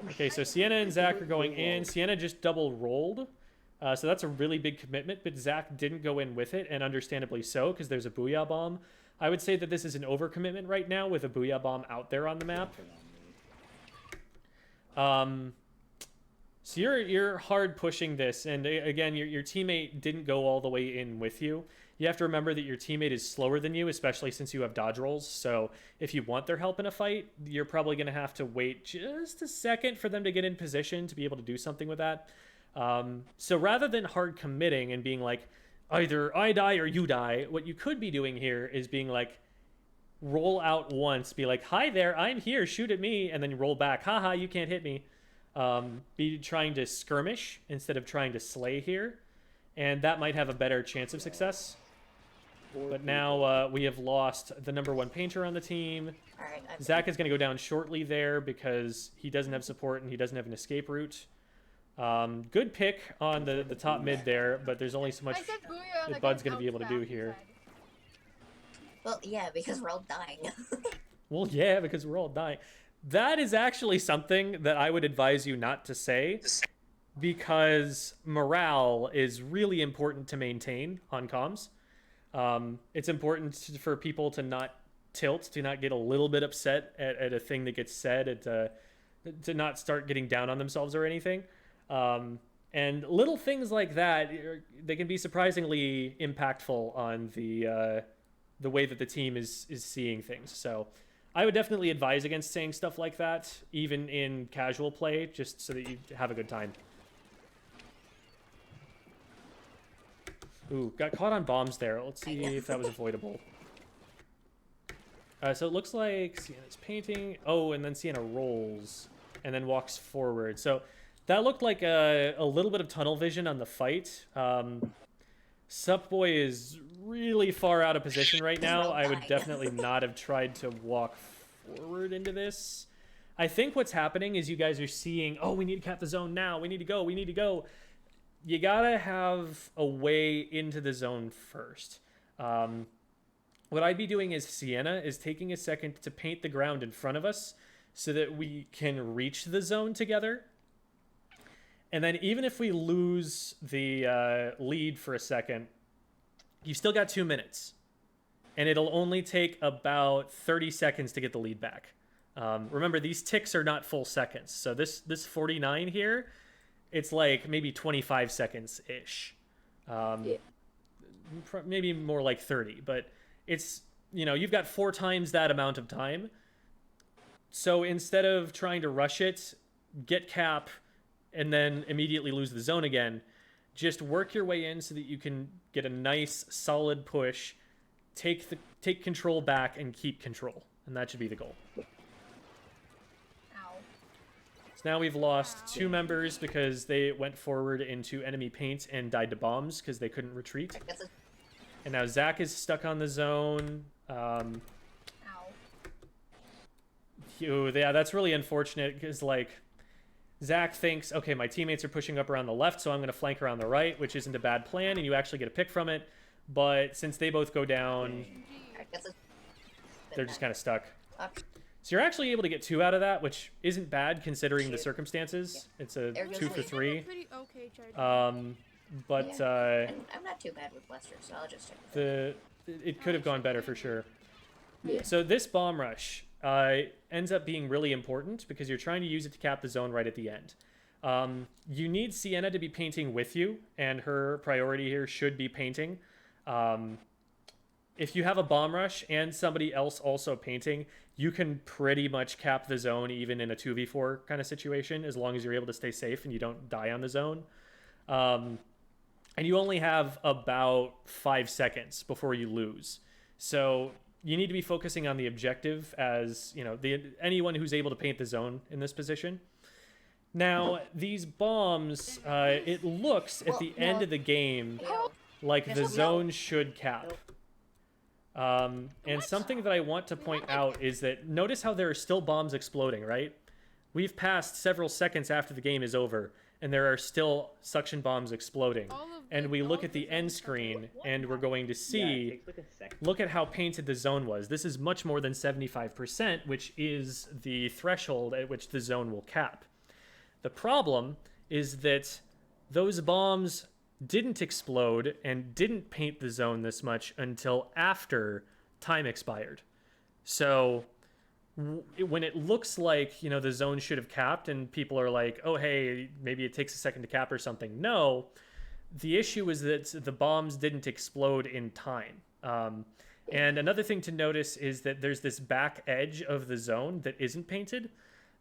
Okay, so Sienna and Zach are going in. Sienna just double rolled. So that's a really big commitment, but Zach didn't go in with it, and understandably so, because there's a booyah bomb. I would say that this is an overcommitment right now with a booyah bomb out there on the map. So you're hard pushing this, and again, your teammate didn't go all the way in with you. You have to remember that your teammate is slower than you, especially since you have dodge rolls. So if you want their help in a fight, you're probably going to have to wait just a second for them to get in position to be able to do something with that. So rather than hard committing and being like, either I die or you die, what you could be doing here is being like, roll out once, be like, hi there, I'm here, shoot at me, and then roll back, haha, you can't hit me. Be trying to skirmish instead of trying to slay here, and that might have a better chance of success. But now we have lost the #1 painter on the team. All right, Zach is going to go down shortly there because he doesn't have support and he doesn't have an escape route. Good pick on the top mid there, but there's only so much that Bud's going to be able to do here. well, yeah, because we're all dying. Well, yeah, because we're all dying. That is actually something that I would advise you not to say, because morale is really important to maintain on comms. It's important for people to not tilt, to not get a little bit upset at a thing that gets said, to not start getting down on themselves or anything. And little things like that, they can be surprisingly impactful on the the way that the team is seeing things. So I would definitely advise against saying stuff like that, even in casual play, just so that you have a good time. Ooh, got caught on bombs there. Let's see if that was avoidable. So it looks like Sienna's painting. Oh, and then Sienna rolls and then walks forward. So that looked like a little bit of tunnel vision on the fight. Supboy is really far out of position right now. I would definitely not have tried to walk forward into this. I think what's happening is you guys are seeing, oh, we need to cap the zone now. We need to go. We need to go. You gotta have a way into the zone first. What I'd be doing as Sienna is taking a second to paint the ground in front of us so that we can reach the zone together. And then even if we lose the lead for a second, you've still got 2 minutes. And it'll only take about 30 seconds to get the lead back. Remember, these ticks are not full seconds. So this 49 here, it's like maybe 25 seconds-ish. Maybe more like 30. But it's, you know, you've got 4 times that amount of time. So instead of trying to rush it, get cap, and then immediately lose the zone again, just work your way in so that you can get a nice solid push, take control back, and keep control. And that should be the goal. Ow. So now we've lost 2 members because they went forward into enemy paint and died to bombs because they couldn't retreat. And now Zach is stuck on the zone. Ow. Yeah, that's really unfortunate because, like, Zach thinks, okay, my teammates are pushing up around the left, so I'm going to flank around the right, which isn't a bad plan, and you actually get a pick from it. But since they both go down, they're just kind of stuck. So you're actually able to get 2 out of that, which isn't bad considering the circumstances. It's a 2 for 3. Pretty okay, Chad. But I'm not too bad with Lester, so I'll just check. it could have gone better for sure. Yeah. So this bomb rush ends up being really important because you're trying to use it to cap the zone right at the end. You need Sienna to be painting with you, and her priority here should be painting. If you have a bomb rush and somebody else also painting, you can pretty much cap the zone even in a 2v4 kind of situation, as long as you're able to stay safe and you don't die on the zone. And you only have about 5 seconds before you lose. So you need to be focusing on the objective as, you know, anyone who's able to paint the zone in this position. Now, these bombs, it looks at the end of the game like the zone should cap. And something that I want to point out is that notice how there are still bombs exploding, right? We've passed several seconds after the game is over, and there are still suction bombs exploding. And we look at the end screen, and we're going to see, look at how painted the zone was. This is much more than 75%, which is the threshold at which the zone will cap. The problem is that those bombs didn't explode and didn't paint the zone this much until after time expired. So when it looks like, you know, the zone should have capped and people are like, oh, hey, maybe it takes a second to cap or something. No, the issue is that the bombs didn't explode in time. And another thing to notice is that there's this back edge of the zone that isn't painted.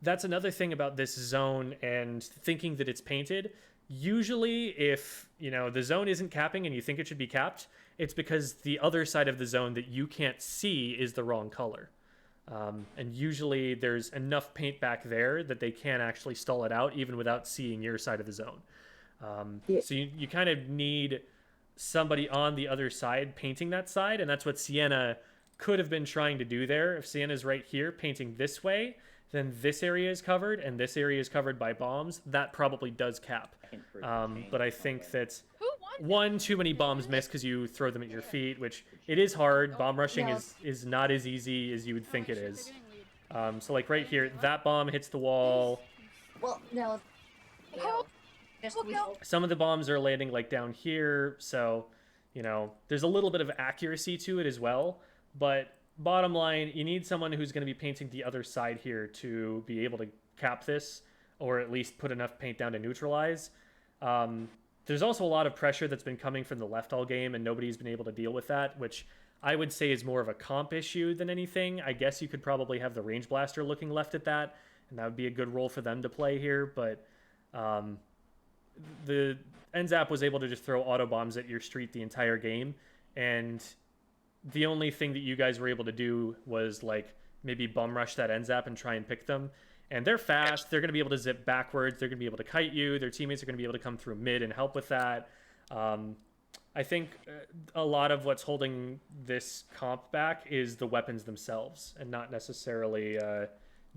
That's another thing about this zone and thinking that it's painted. Usually if, you know, the zone isn't capping and you think it should be capped, it's because the other side of the zone that you can't see is the wrong color. And usually there's enough paint back there that they can actually stall it out even without seeing your side of the zone. So you kind of need somebody on the other side painting that side, and that's what Sienna could have been trying to do there. If Sienna's right here painting this way, then this area is covered and this area is covered by bombs. That probably does cap. But I think that too many bombs miss because you throw them at your feet, which it is hard. Bomb rushing is not as easy as you would think it is. So like right here, that bomb hits the wall. Well, no. Some of the bombs are landing like down here, so, you know, there's a little bit of accuracy to it as well. But bottom line, you need someone who's going to be painting the other side here to be able to cap this, or at least put enough paint down to neutralize. There's also a lot of pressure that's been coming from the left all game, and nobody's been able to deal with that, which I would say is more of a comp issue than anything. I guess you could probably have the range blaster looking left at that, and that would be a good role for them to play here. But the NZAP was able to just throw auto bombs at your street the entire game, and the only thing that you guys were able to do was like maybe bum rush that NZAP and try and pick them. And they're fast. They're going to be able to zip backwards. They're going to be able to kite you. Their teammates are going to be able to come through mid and help with that. I think a lot of what's holding this comp back is the weapons themselves, and not necessarily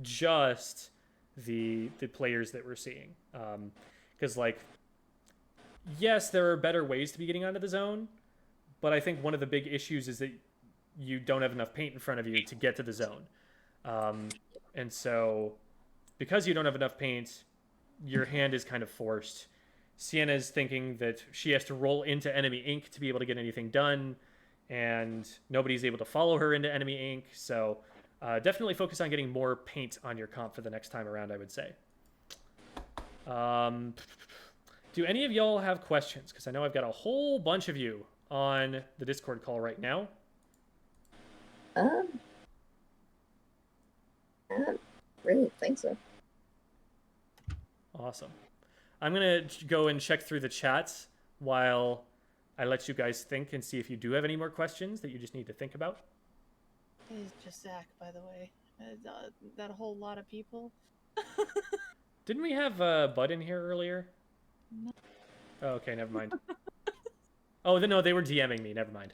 just the players that we're seeing. Because like, yes, there are better ways to be getting onto the zone, but I think one of the big issues is that you don't have enough paint in front of you to get to the zone. And so because you don't have enough paint, your hand is kind of forced. Sienna is thinking that she has to roll into enemy ink to be able to get anything done, and nobody's able to follow her into enemy ink. So definitely focus on getting more paint on your comp for the next time around, I would say. Do any of y'all have questions? Because I know I've got a whole bunch of you on the Discord call right now. I don't really think so. Awesome. I'm going to go and check through the chats while I let you guys think and see if you do have any more questions that you just need to think about. It's just Zach, by the way. That whole lot of people. Didn't we have Bud in here earlier? No. Oh, okay, never mind. Oh, no, they were DMing me. Never mind.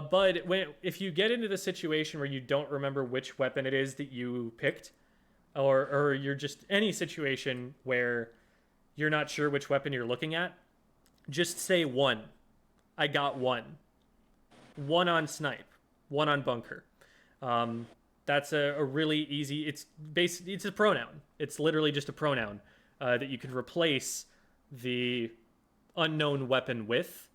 Bud, if you get into the situation where you don't remember which weapon it is that you picked, or you're just any situation where you're not sure which weapon you're looking at, just say one. I got one. One on snipe. One on bunker. That's a really easy. It's a pronoun. It's literally just a pronoun that you can replace the unknown weapon with.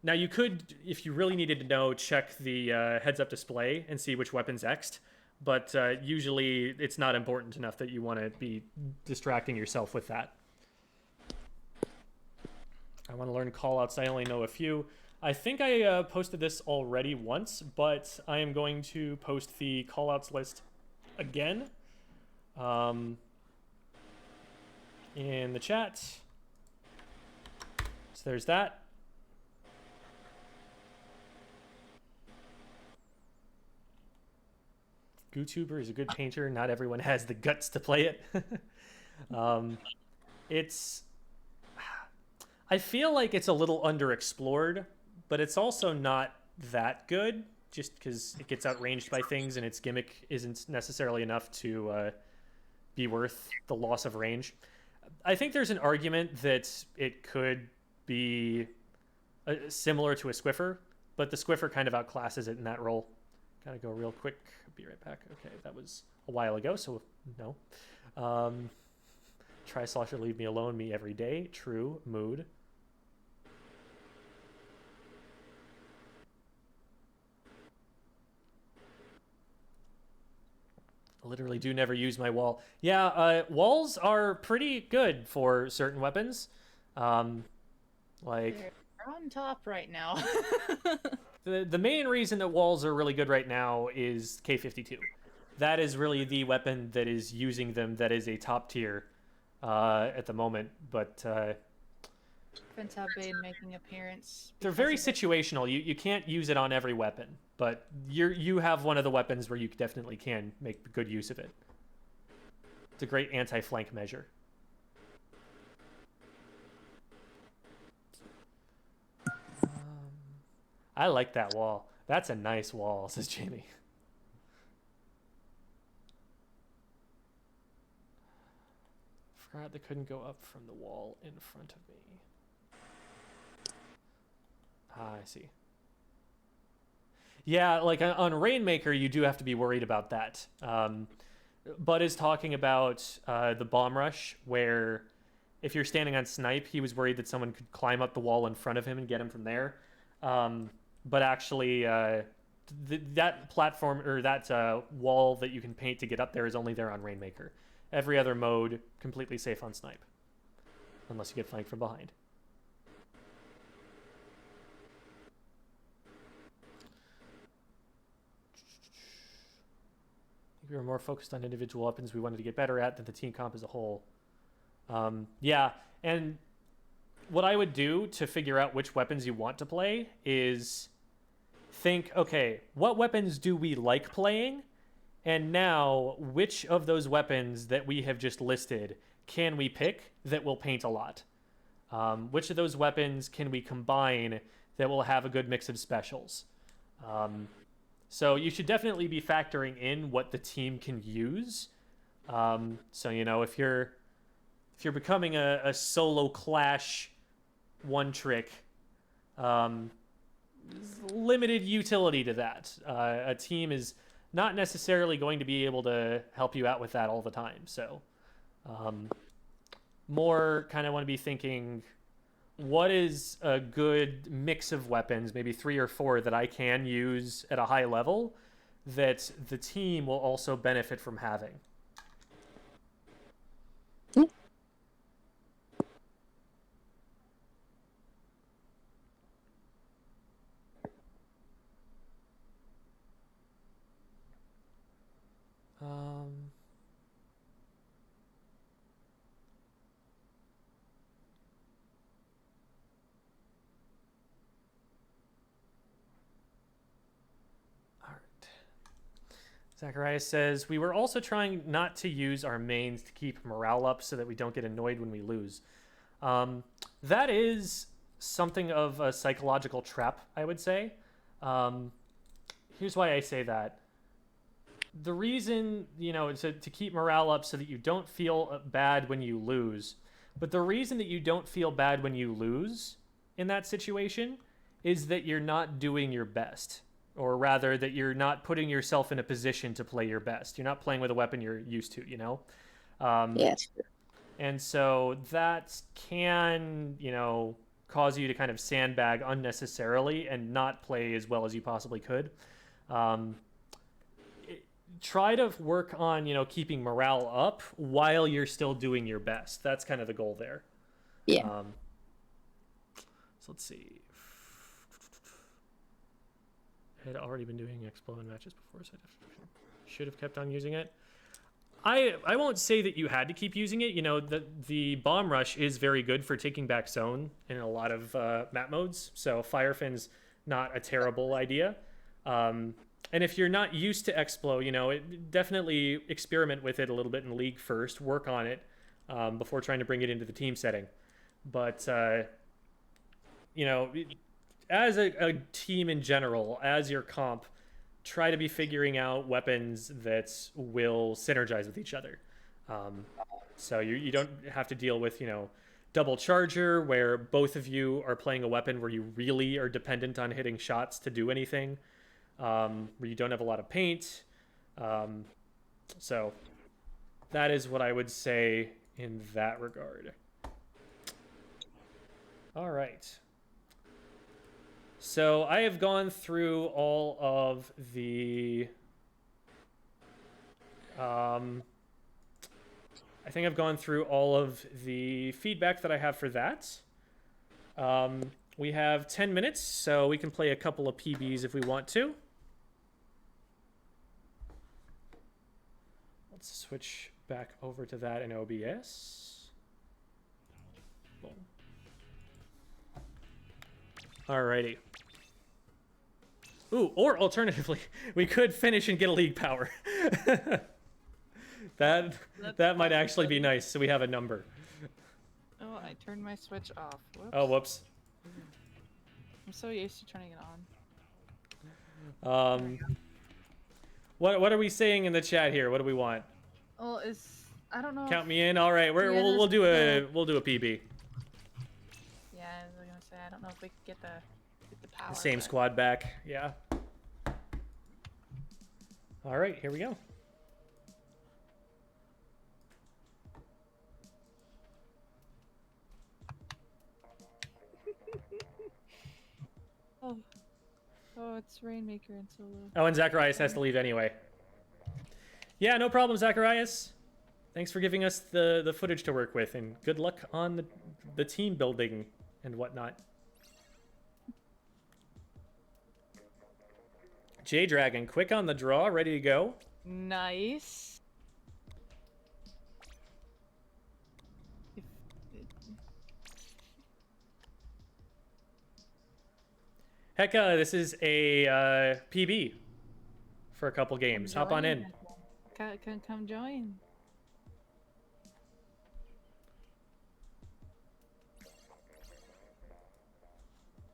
Now you could, if you really needed to know, check the heads-up display and see which weapon's X'd, but usually it's not important enough that you want to be distracting yourself with that. I want to learn callouts. I only know a few. I think I posted this already once, but I am going to post the callouts list again in the chat. So there's that. GooTuber is a good painter. Not everyone has the guts to play it. I feel like it's a little underexplored, but it's also not that good just because it gets outranged by things and its gimmick isn't necessarily enough to be worth the loss of range. I think there's an argument that it could be similar to a Squiffer, but the Squiffer kind of outclasses it in that role. Gotta go real quick. Be right back. Okay, that was a while ago, so no. Tri-slosher, leave me alone, me every day. True. Mood. I literally do never use my wall. Yeah, walls are pretty good for certain weapons. Like They're on top right now. the main reason that walls are really good right now is K52. That is really the weapon that is using them that is a top tier at the moment. But Prince Bane making appearance. they're very situational. You can't use it on every weapon, but you have one of the weapons where you definitely can make good use of it. It's a great anti-flank measure. I like that wall. That's a nice wall, says Jamie. Forgot they couldn't go up from the wall in front of me. Ah, I see. Yeah, like on Rainmaker, you do have to be worried about that. Bud is talking about the bomb rush, where if you're standing on snipe, he was worried that someone could climb up the wall in front of him and get him from there. But actually, that platform or that wall that you can paint to get up there is only there on Rainmaker. Every other mode, completely safe on snipe. Unless you get flanked from behind. We were more focused on individual weapons we wanted to get better at than the team comp as a whole. Yeah, and what I would do to figure out which weapons you want to play is think, okay, what weapons do we like playing? And now, which of those weapons that we have just listed can we pick that will paint a lot? Which of those weapons can we combine that will have a good mix of specials? So you should definitely be factoring in what the team can use. So, you know, if you're becoming a solo clash one trick, limited utility to that. A team is not necessarily going to be able to help you out with that all the time. So more kind of want to be thinking, what is a good mix of weapons, maybe 3 or 4 that I can use at a high level that the team will also benefit from having? Zacharias says, we were also trying not to use our mains to keep morale up so that we don't get annoyed when we lose. That is something of a psychological trap, I would say. Here's why I say that. The reason, you know, to keep morale up so that you don't feel bad when you lose, but the reason that you don't feel bad when you lose in that situation is that you're not doing your best. Or rather, that you're not putting yourself in a position to play your best. You're not playing with a weapon you're used to, you know? Yeah. And so that can, you know, cause you to kind of sandbag unnecessarily and not play as well as you possibly could. Try to work on, you know, keeping morale up while you're still doing your best. That's kind of the goal there. Yeah. So let's see. I had already been doing Expo and matches before, so I should have kept on using it. I won't say that you had to keep using it. You know, the bomb rush is very good for taking back zone in a lot of map modes. So Firefin's not a terrible idea. And if you're not used to Explo, you know, definitely experiment with it a little bit in League first. Work on it before trying to bring it into the team setting. But, you know, as a team in general, as your comp, try to be figuring out weapons that will synergize with each other. So you don't have to deal with, you know, double charger where both of you are playing a weapon where you really are dependent on hitting shots to do anything, where you don't have a lot of paint. So that is what I would say in that regard. All right. So I have gone through all of the, I think I've gone through all of the feedback that I have for that. We have 10 minutes, so we can play a couple of PBs if we want to. Let's switch back over to that in OBS. Boom. Alrighty. Ooh, or alternatively, we could finish and get a league power. that might actually be nice, so we have a number. Oh, I turned my switch off. Whoops. Oh, whoops. I'm so used to turning it on. What are we saying in the chat here? What do we want? Well, I don't know. Count me in. All right, we'll do a PB. Yeah, I was gonna say I don't know if we could get the power. The same but... squad back. Yeah. All right, here we go. Oh, it's Rainmaker and Solo. Oh, and Zacharias has to leave anyway. Yeah, no problem, Zacharias. Thanks for giving us the footage to work with, and good luck on the team building and whatnot. J-Dragon, quick on the draw, ready to go. Nice. Hecka, this is a PB for a couple games. Hop on in. Come join.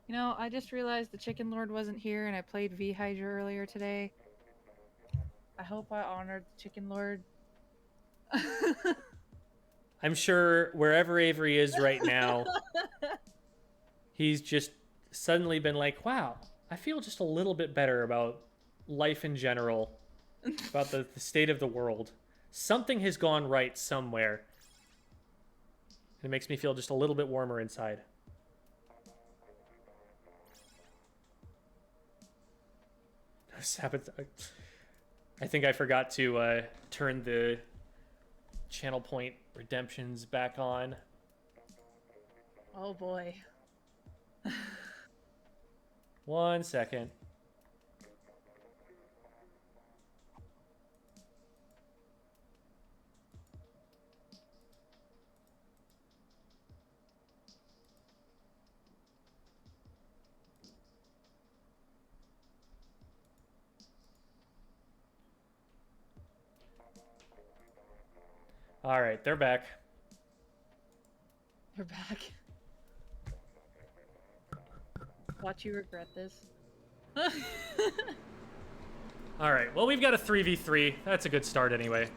You know, I just realized the Chicken Lord wasn't here and I played V Hydra earlier today. I hope I honored the Chicken Lord. I'm sure wherever Avery is right now, he's just suddenly been like, wow, I feel just a little bit better about life in general, about the state of the world. Something has gone right somewhere. It makes me feel just a little bit warmer inside. I think I forgot to turn the channel point redemptions back on. Oh boy. 1 second. All right, they're back. We're back. Watch you regret this. All right, well, we've got a 3v3. That's a good start anyway.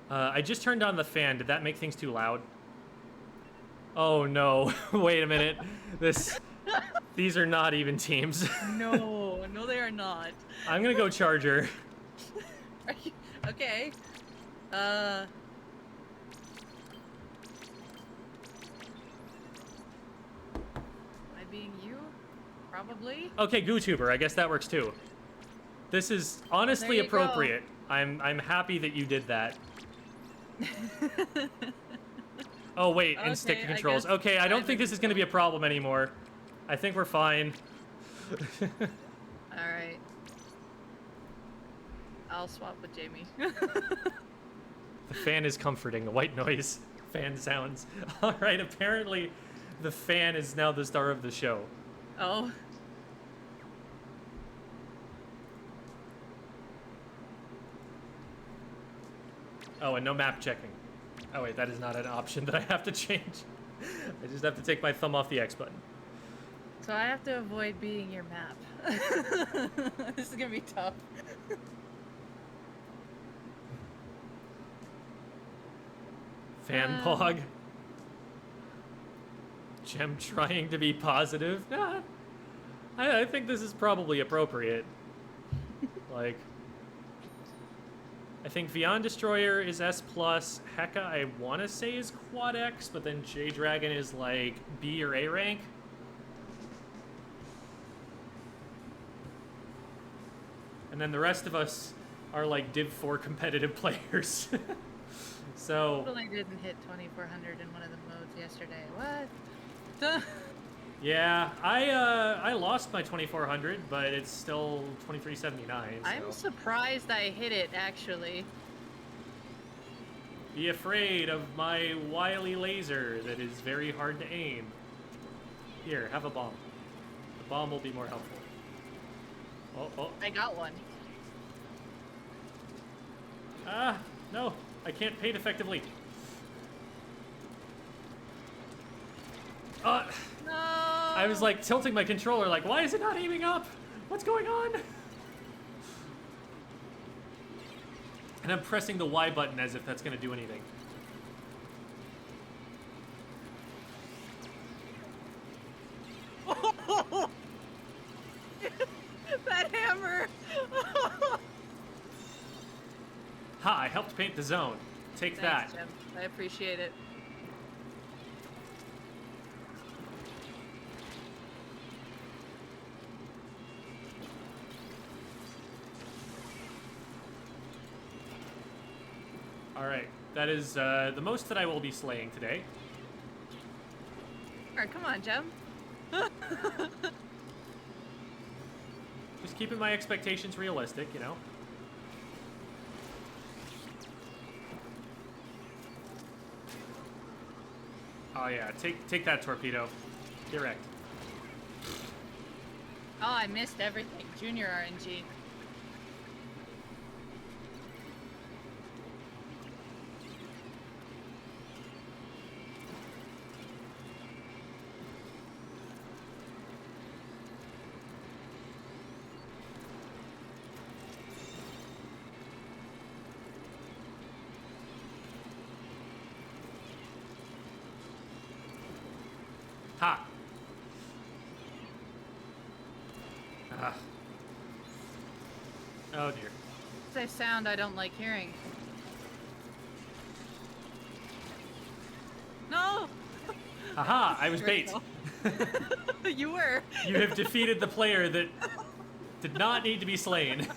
I just turned on the fan. Did that make things too loud? Oh, no. Wait a minute. These are not even teams. No, no, they are not. I'm going to go Charger. Are you... Okay. Being you? Probably? Okay, GooTuber. I guess that works too. This is honestly There you go. appropriate. I'm happy that you did that. Oh, wait, and stick Okay, I controls. guess Okay, I don't I'm think in this is going to be a problem anymore. I think we're fine. Alright. I'll swap with Jamie. The fan is comforting. The white noise fan sounds. All right, apparently the fan is now the star of the show. Oh. Oh, and no map checking. Oh, wait, that is not an option that I have to change. I just have to take my thumb off the X button. So I have to avoid being your map. This is gonna be tough. Fan pog. Gem trying to be positive. Nah, I think this is probably appropriate. Like, I think Vion Destroyer is S+. Hecka, I want to say, is Quad X, but then J-Dragon is like B or A rank. And then the rest of us are like Div 4 competitive players. So Totally didn't hit 2400 in one of the modes yesterday. What? yeah, I lost my 2400, but it's still 2379. I'm So. surprised I hit it, actually. Be afraid of my wily laser that is very hard to aim. Here, have a bomb. The bomb will be more helpful. Oh. I got one. Ah, no. I can't paint effectively. No! I was like tilting my controller like, why is it not aiming up? What's going on? And I'm pressing the Y button as if that's going to do anything. That hammer! Ha, I helped paint the zone. Take Thanks, that. Jim. I appreciate it. All right, that is the most that I will be slaying today. Alright, come on, Gem. Just keeping my expectations realistic, you know. Oh yeah, take that torpedo. Get wrecked. Oh, I missed everything. Junior RNG. Ha! Ah. Oh dear. It's a sound I don't like hearing. No! Aha! I was bait. You were. You have defeated the player that did not need to be slain.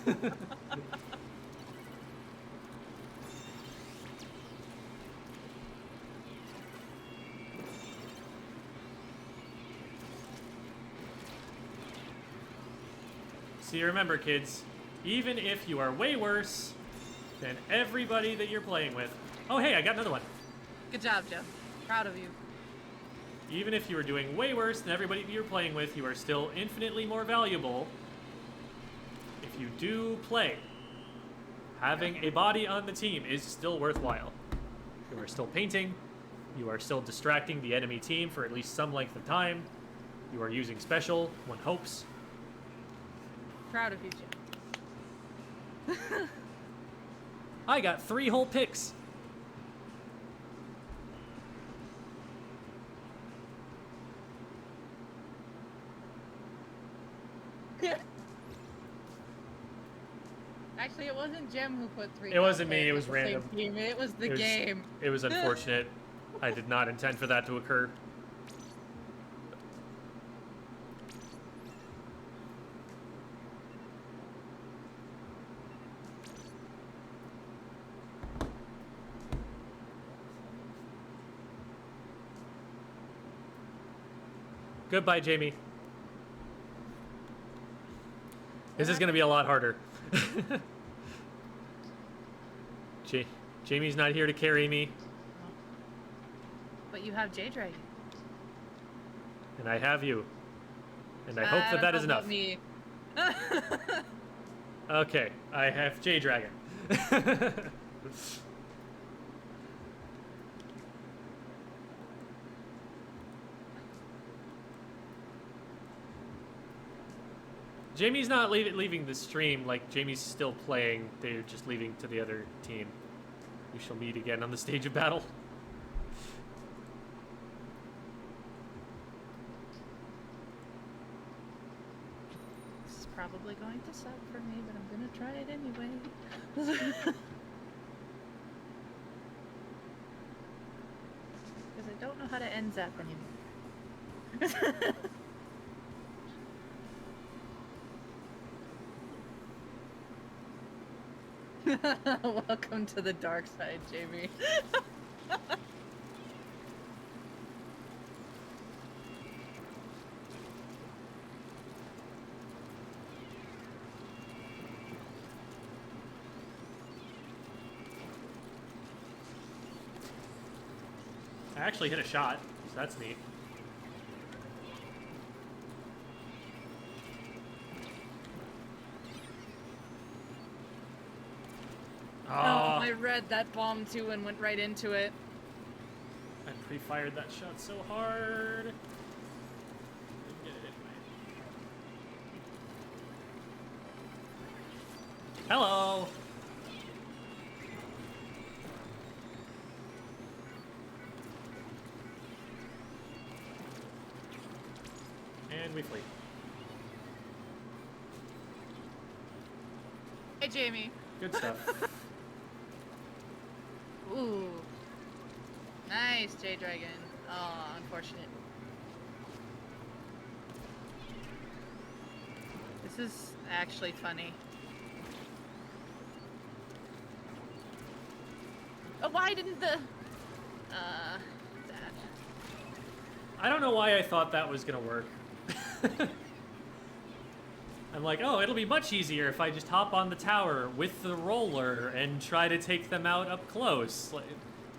So you remember, kids, even if you are way worse than everybody that you're playing with. Oh, hey, I got another one. Good job, Joe. Proud of you. Even if you are doing way worse than everybody that you're playing with, you are still infinitely more valuable if you do play. Having a body on the team is still worthwhile. You are still painting. You are still distracting the enemy team for at least some length of time. You are using special, one hopes. Proud of you, Joe. I got 3 whole picks. Actually, it wasn't Jim who put 3. It wasn't me, players it was on the same random. team. It was the game. It was unfortunate. I did not intend for that to occur. Goodbye, Jamie. This is going to be a lot harder. Jamie's not here to carry me, But you have J-Dragon. and I have you. And I hope that that is enough. Me. Okay, I have J-Dragon. Jamie's not leaving the stream, like Jamie's still playing, they're just leaving to the other team. We shall meet again on the stage of battle. This is probably going to suck for me, but I'm gonna try it anyway. Because I don't know how to end zap anymore. Welcome to the dark side, Jamie. I actually hit a shot, so that's neat. Oh, I read that bomb too and went right into it. I pre-fired that shot so hard. Didn't get it anyway. Hello. And we flee. Hey, Jamie. Good stuff. Ooh. Nice, J-Dragon. Oh, unfortunate. This is actually funny. Why didn't the... that. I don't know why I thought that was gonna work. I'm like, oh, it'll be much easier if I just hop on the tower with the roller and try to take them out up close. Like,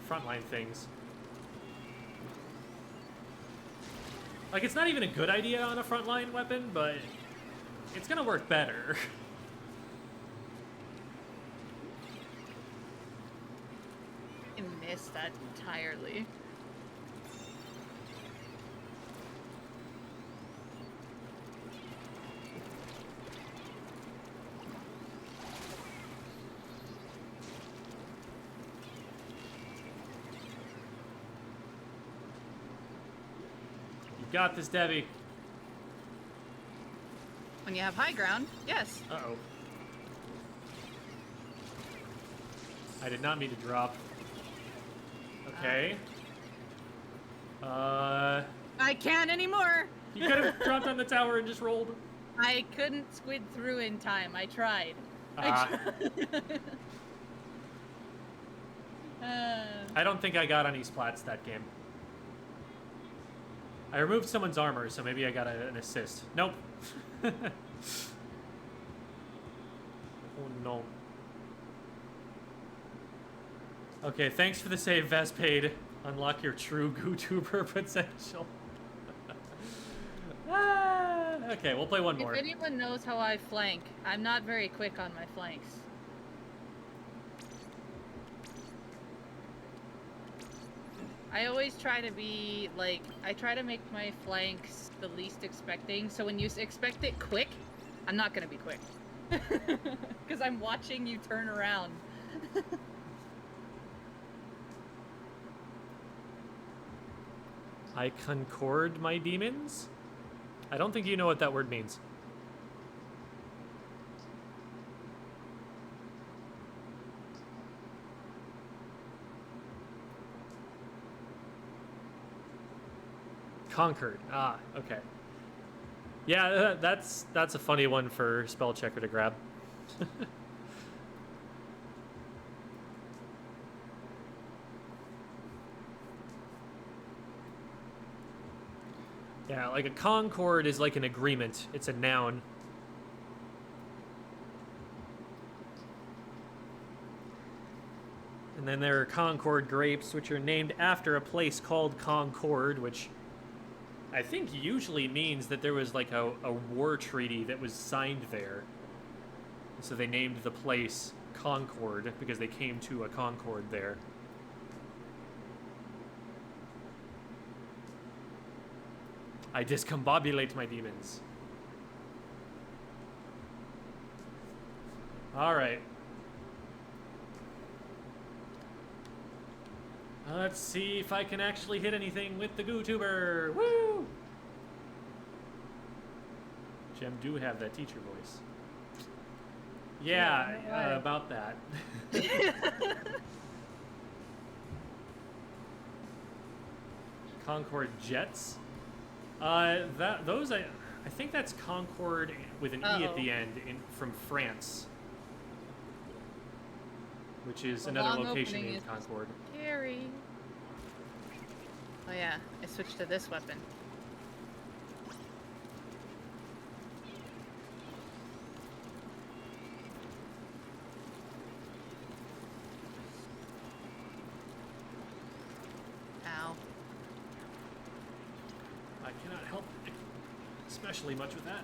frontline things. Like, it's not even a good idea on a frontline weapon, but it's gonna work better. I missed that entirely. You got this, Debbie. When you have high ground, yes. Uh-oh. I did not mean to drop. Okay. I can't anymore. You could have dropped on the tower and just rolled. I couldn't squid through in time. I tried. Ah. Uh, I don't think I got any splats that game. I removed someone's armor, so maybe I got an assist. Nope. Oh no. Okay, thanks for the save, Vespade. Unlock your true GooTuber potential. Okay, we'll play one more. If anyone knows how I flank, I'm not very quick on my flanks. I always try to be, like, I try to make my flanks the least expecting, so when you expect it quick, I'm not gonna be quick. Because I'm watching you turn around. I concord my demons? I don't think you know what that word means. Conquered. Ah, okay. Yeah, that's a funny one for spell checker to grab. Yeah, like a concord is like an agreement. It's a noun. And then there are Concord grapes, which are named after a place called Concord, which I think usually means that there was like a war treaty that was signed there. So they named the place Concord because they came to a Concord there. I discombobulate my demons. Alright. Let's see if I can actually hit anything with the GooTuber. Woo! Gem do have that teacher voice. Yeah, about that. Concord jets. Those I think that's Concord with an E at the end from France, which is The another long location opening named is Concord. Scary. Oh yeah, I switched to this weapon. Ow. I cannot help especially much with that.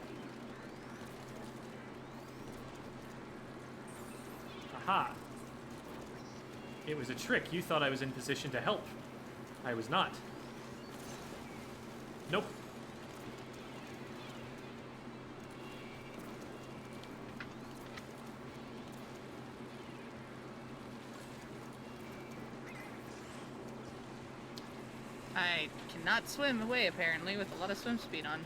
Aha! It was a trick. You thought I was in position to help. I was not. Nope. I cannot swim away, apparently, with a lot of swim speed on.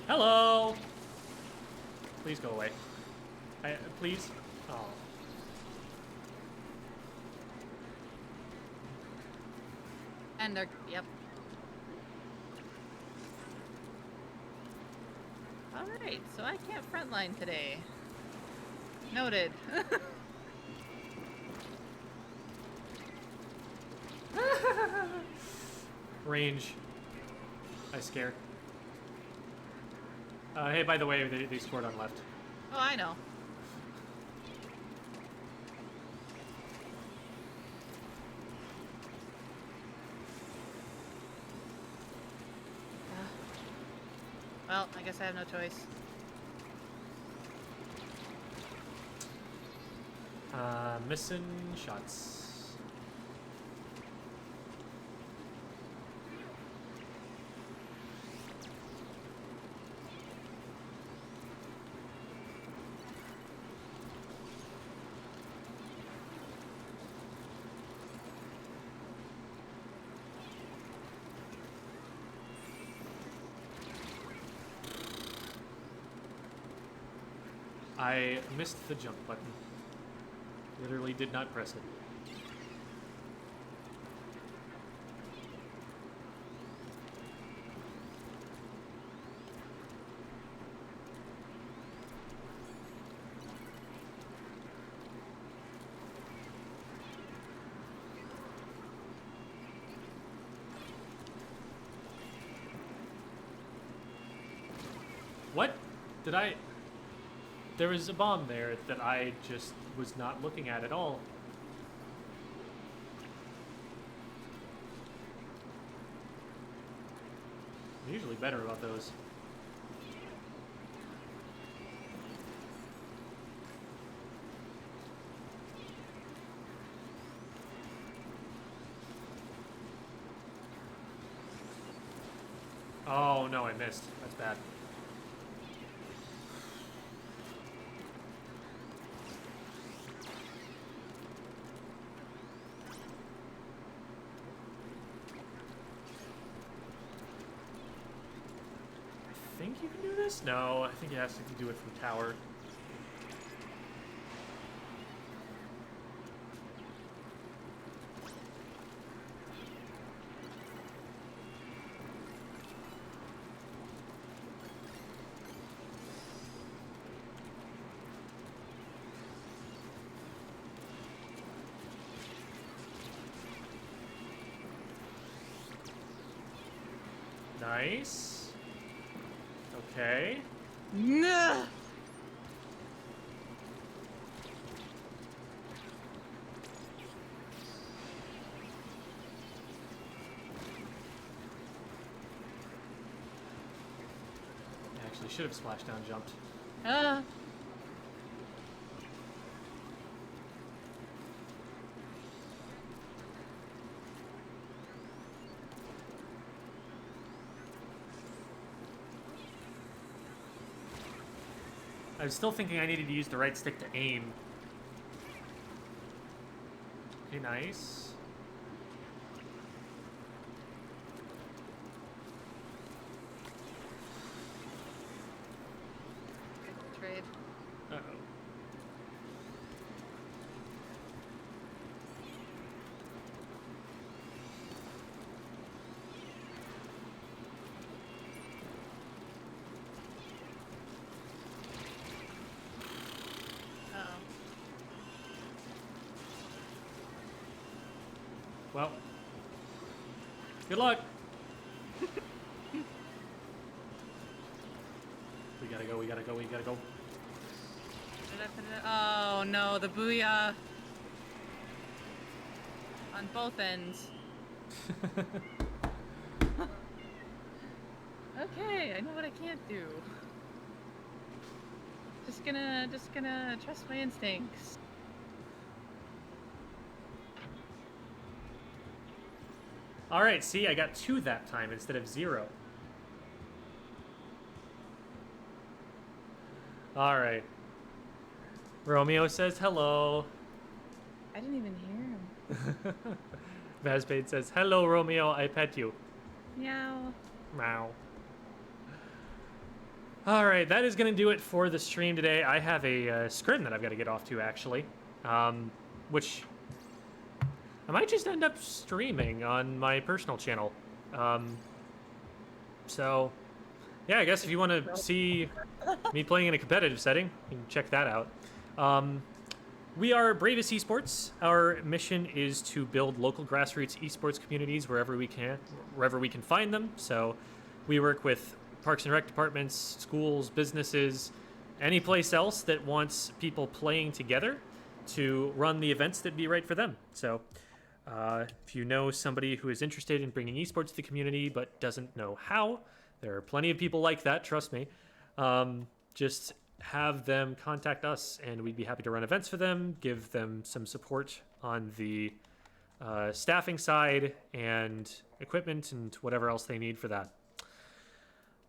Hello! Please go away. Please? Oh. And they're, yep. Alright, so I can't frontline today. Noted. Range. I scare. Hey, by the way, they scored on left. Oh, I know. Well, I guess I have no choice. Missing shots. I missed the jump button. Literally did not press it. What? Did I... There was a bomb there that I just was not looking at all. I'm usually better about those. Oh no, I missed. That's bad. I think you can do this? No, I think you have to do it from tower. Nice. Okay. Nah. Actually, should have splashdown jumped. Ah. I was still thinking I needed to use the right stick to aim. Okay, nice. Good trade. Uh-oh. Uh-oh. Well. Good luck. We gotta go, we gotta go, we gotta go. Oh no, the booyah. On both ends. Okay, I know what I can't do. Just gonna trust my instincts. Alright, see, I got 2 that time instead of 0. Alright. Romeo says hello. I didn't even hear him. Vazbade says, hello, Romeo, I pet you. Meow. Meow. Alright, that is going to do it for the stream today. I have a scrim that I've got to get off to, actually. Which I might just end up streaming on my personal channel. So, yeah. yeah, I guess if you want to see me playing in a competitive setting, you can check that out. We are Bravous Esports. Our mission is to build local grassroots esports communities wherever we can find them. So we work with Parks and Rec departments, schools, businesses, any place else that wants people playing together to run the events that be right for them. So if you know somebody who is interested in bringing esports to the community but doesn't know how, there are plenty of people like that, trust me. Just have them contact us, and we'd be happy to run events for them, give them some support on the staffing side and equipment and whatever else they need for that.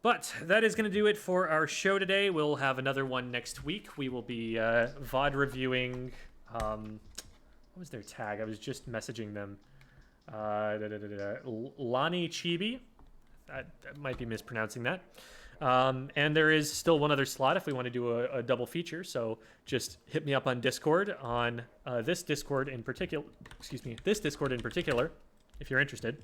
But that is going to do it for our show today. We'll have another one next week. We will be VOD reviewing... what was their tag? I was just messaging them. Lani Chibi. I might be mispronouncing that. And there is still one other slot if we want to do a double feature. So just hit me up on Discord, on this Discord in particular. Excuse me, this Discord in particular, if you're interested.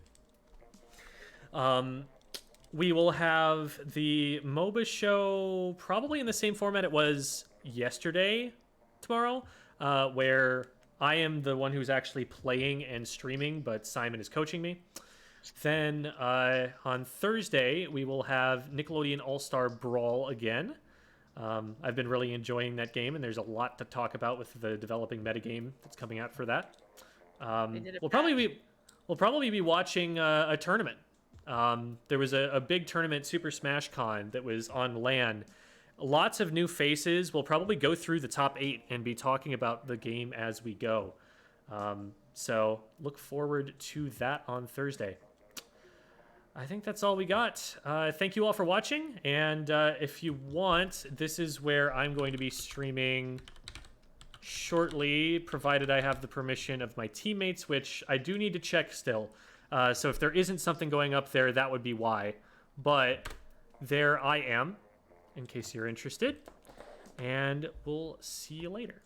We will have the MOBA show probably in the same format it was yesterday, tomorrow, where I am the one who's actually playing and streaming, but Simon is coaching me. Then on Thursday, we will have Nickelodeon All-Star Brawl again. I've been really enjoying that game, and there's a lot to talk about with the developing metagame that's coming out for that. We'll probably be watching a tournament. There was a big tournament, Super Smash Con, that was on LAN. Lots of new faces. We'll probably go through the top 8 and be talking about the game as we go. So look forward to that on Thursday. I think that's all we got. Thank you all for watching. And if you want, this is where I'm going to be streaming shortly, provided I have the permission of my teammates, which I do need to check still. So if there isn't something going up there, that would be why. But there I am, in case you're interested. And we'll see you later.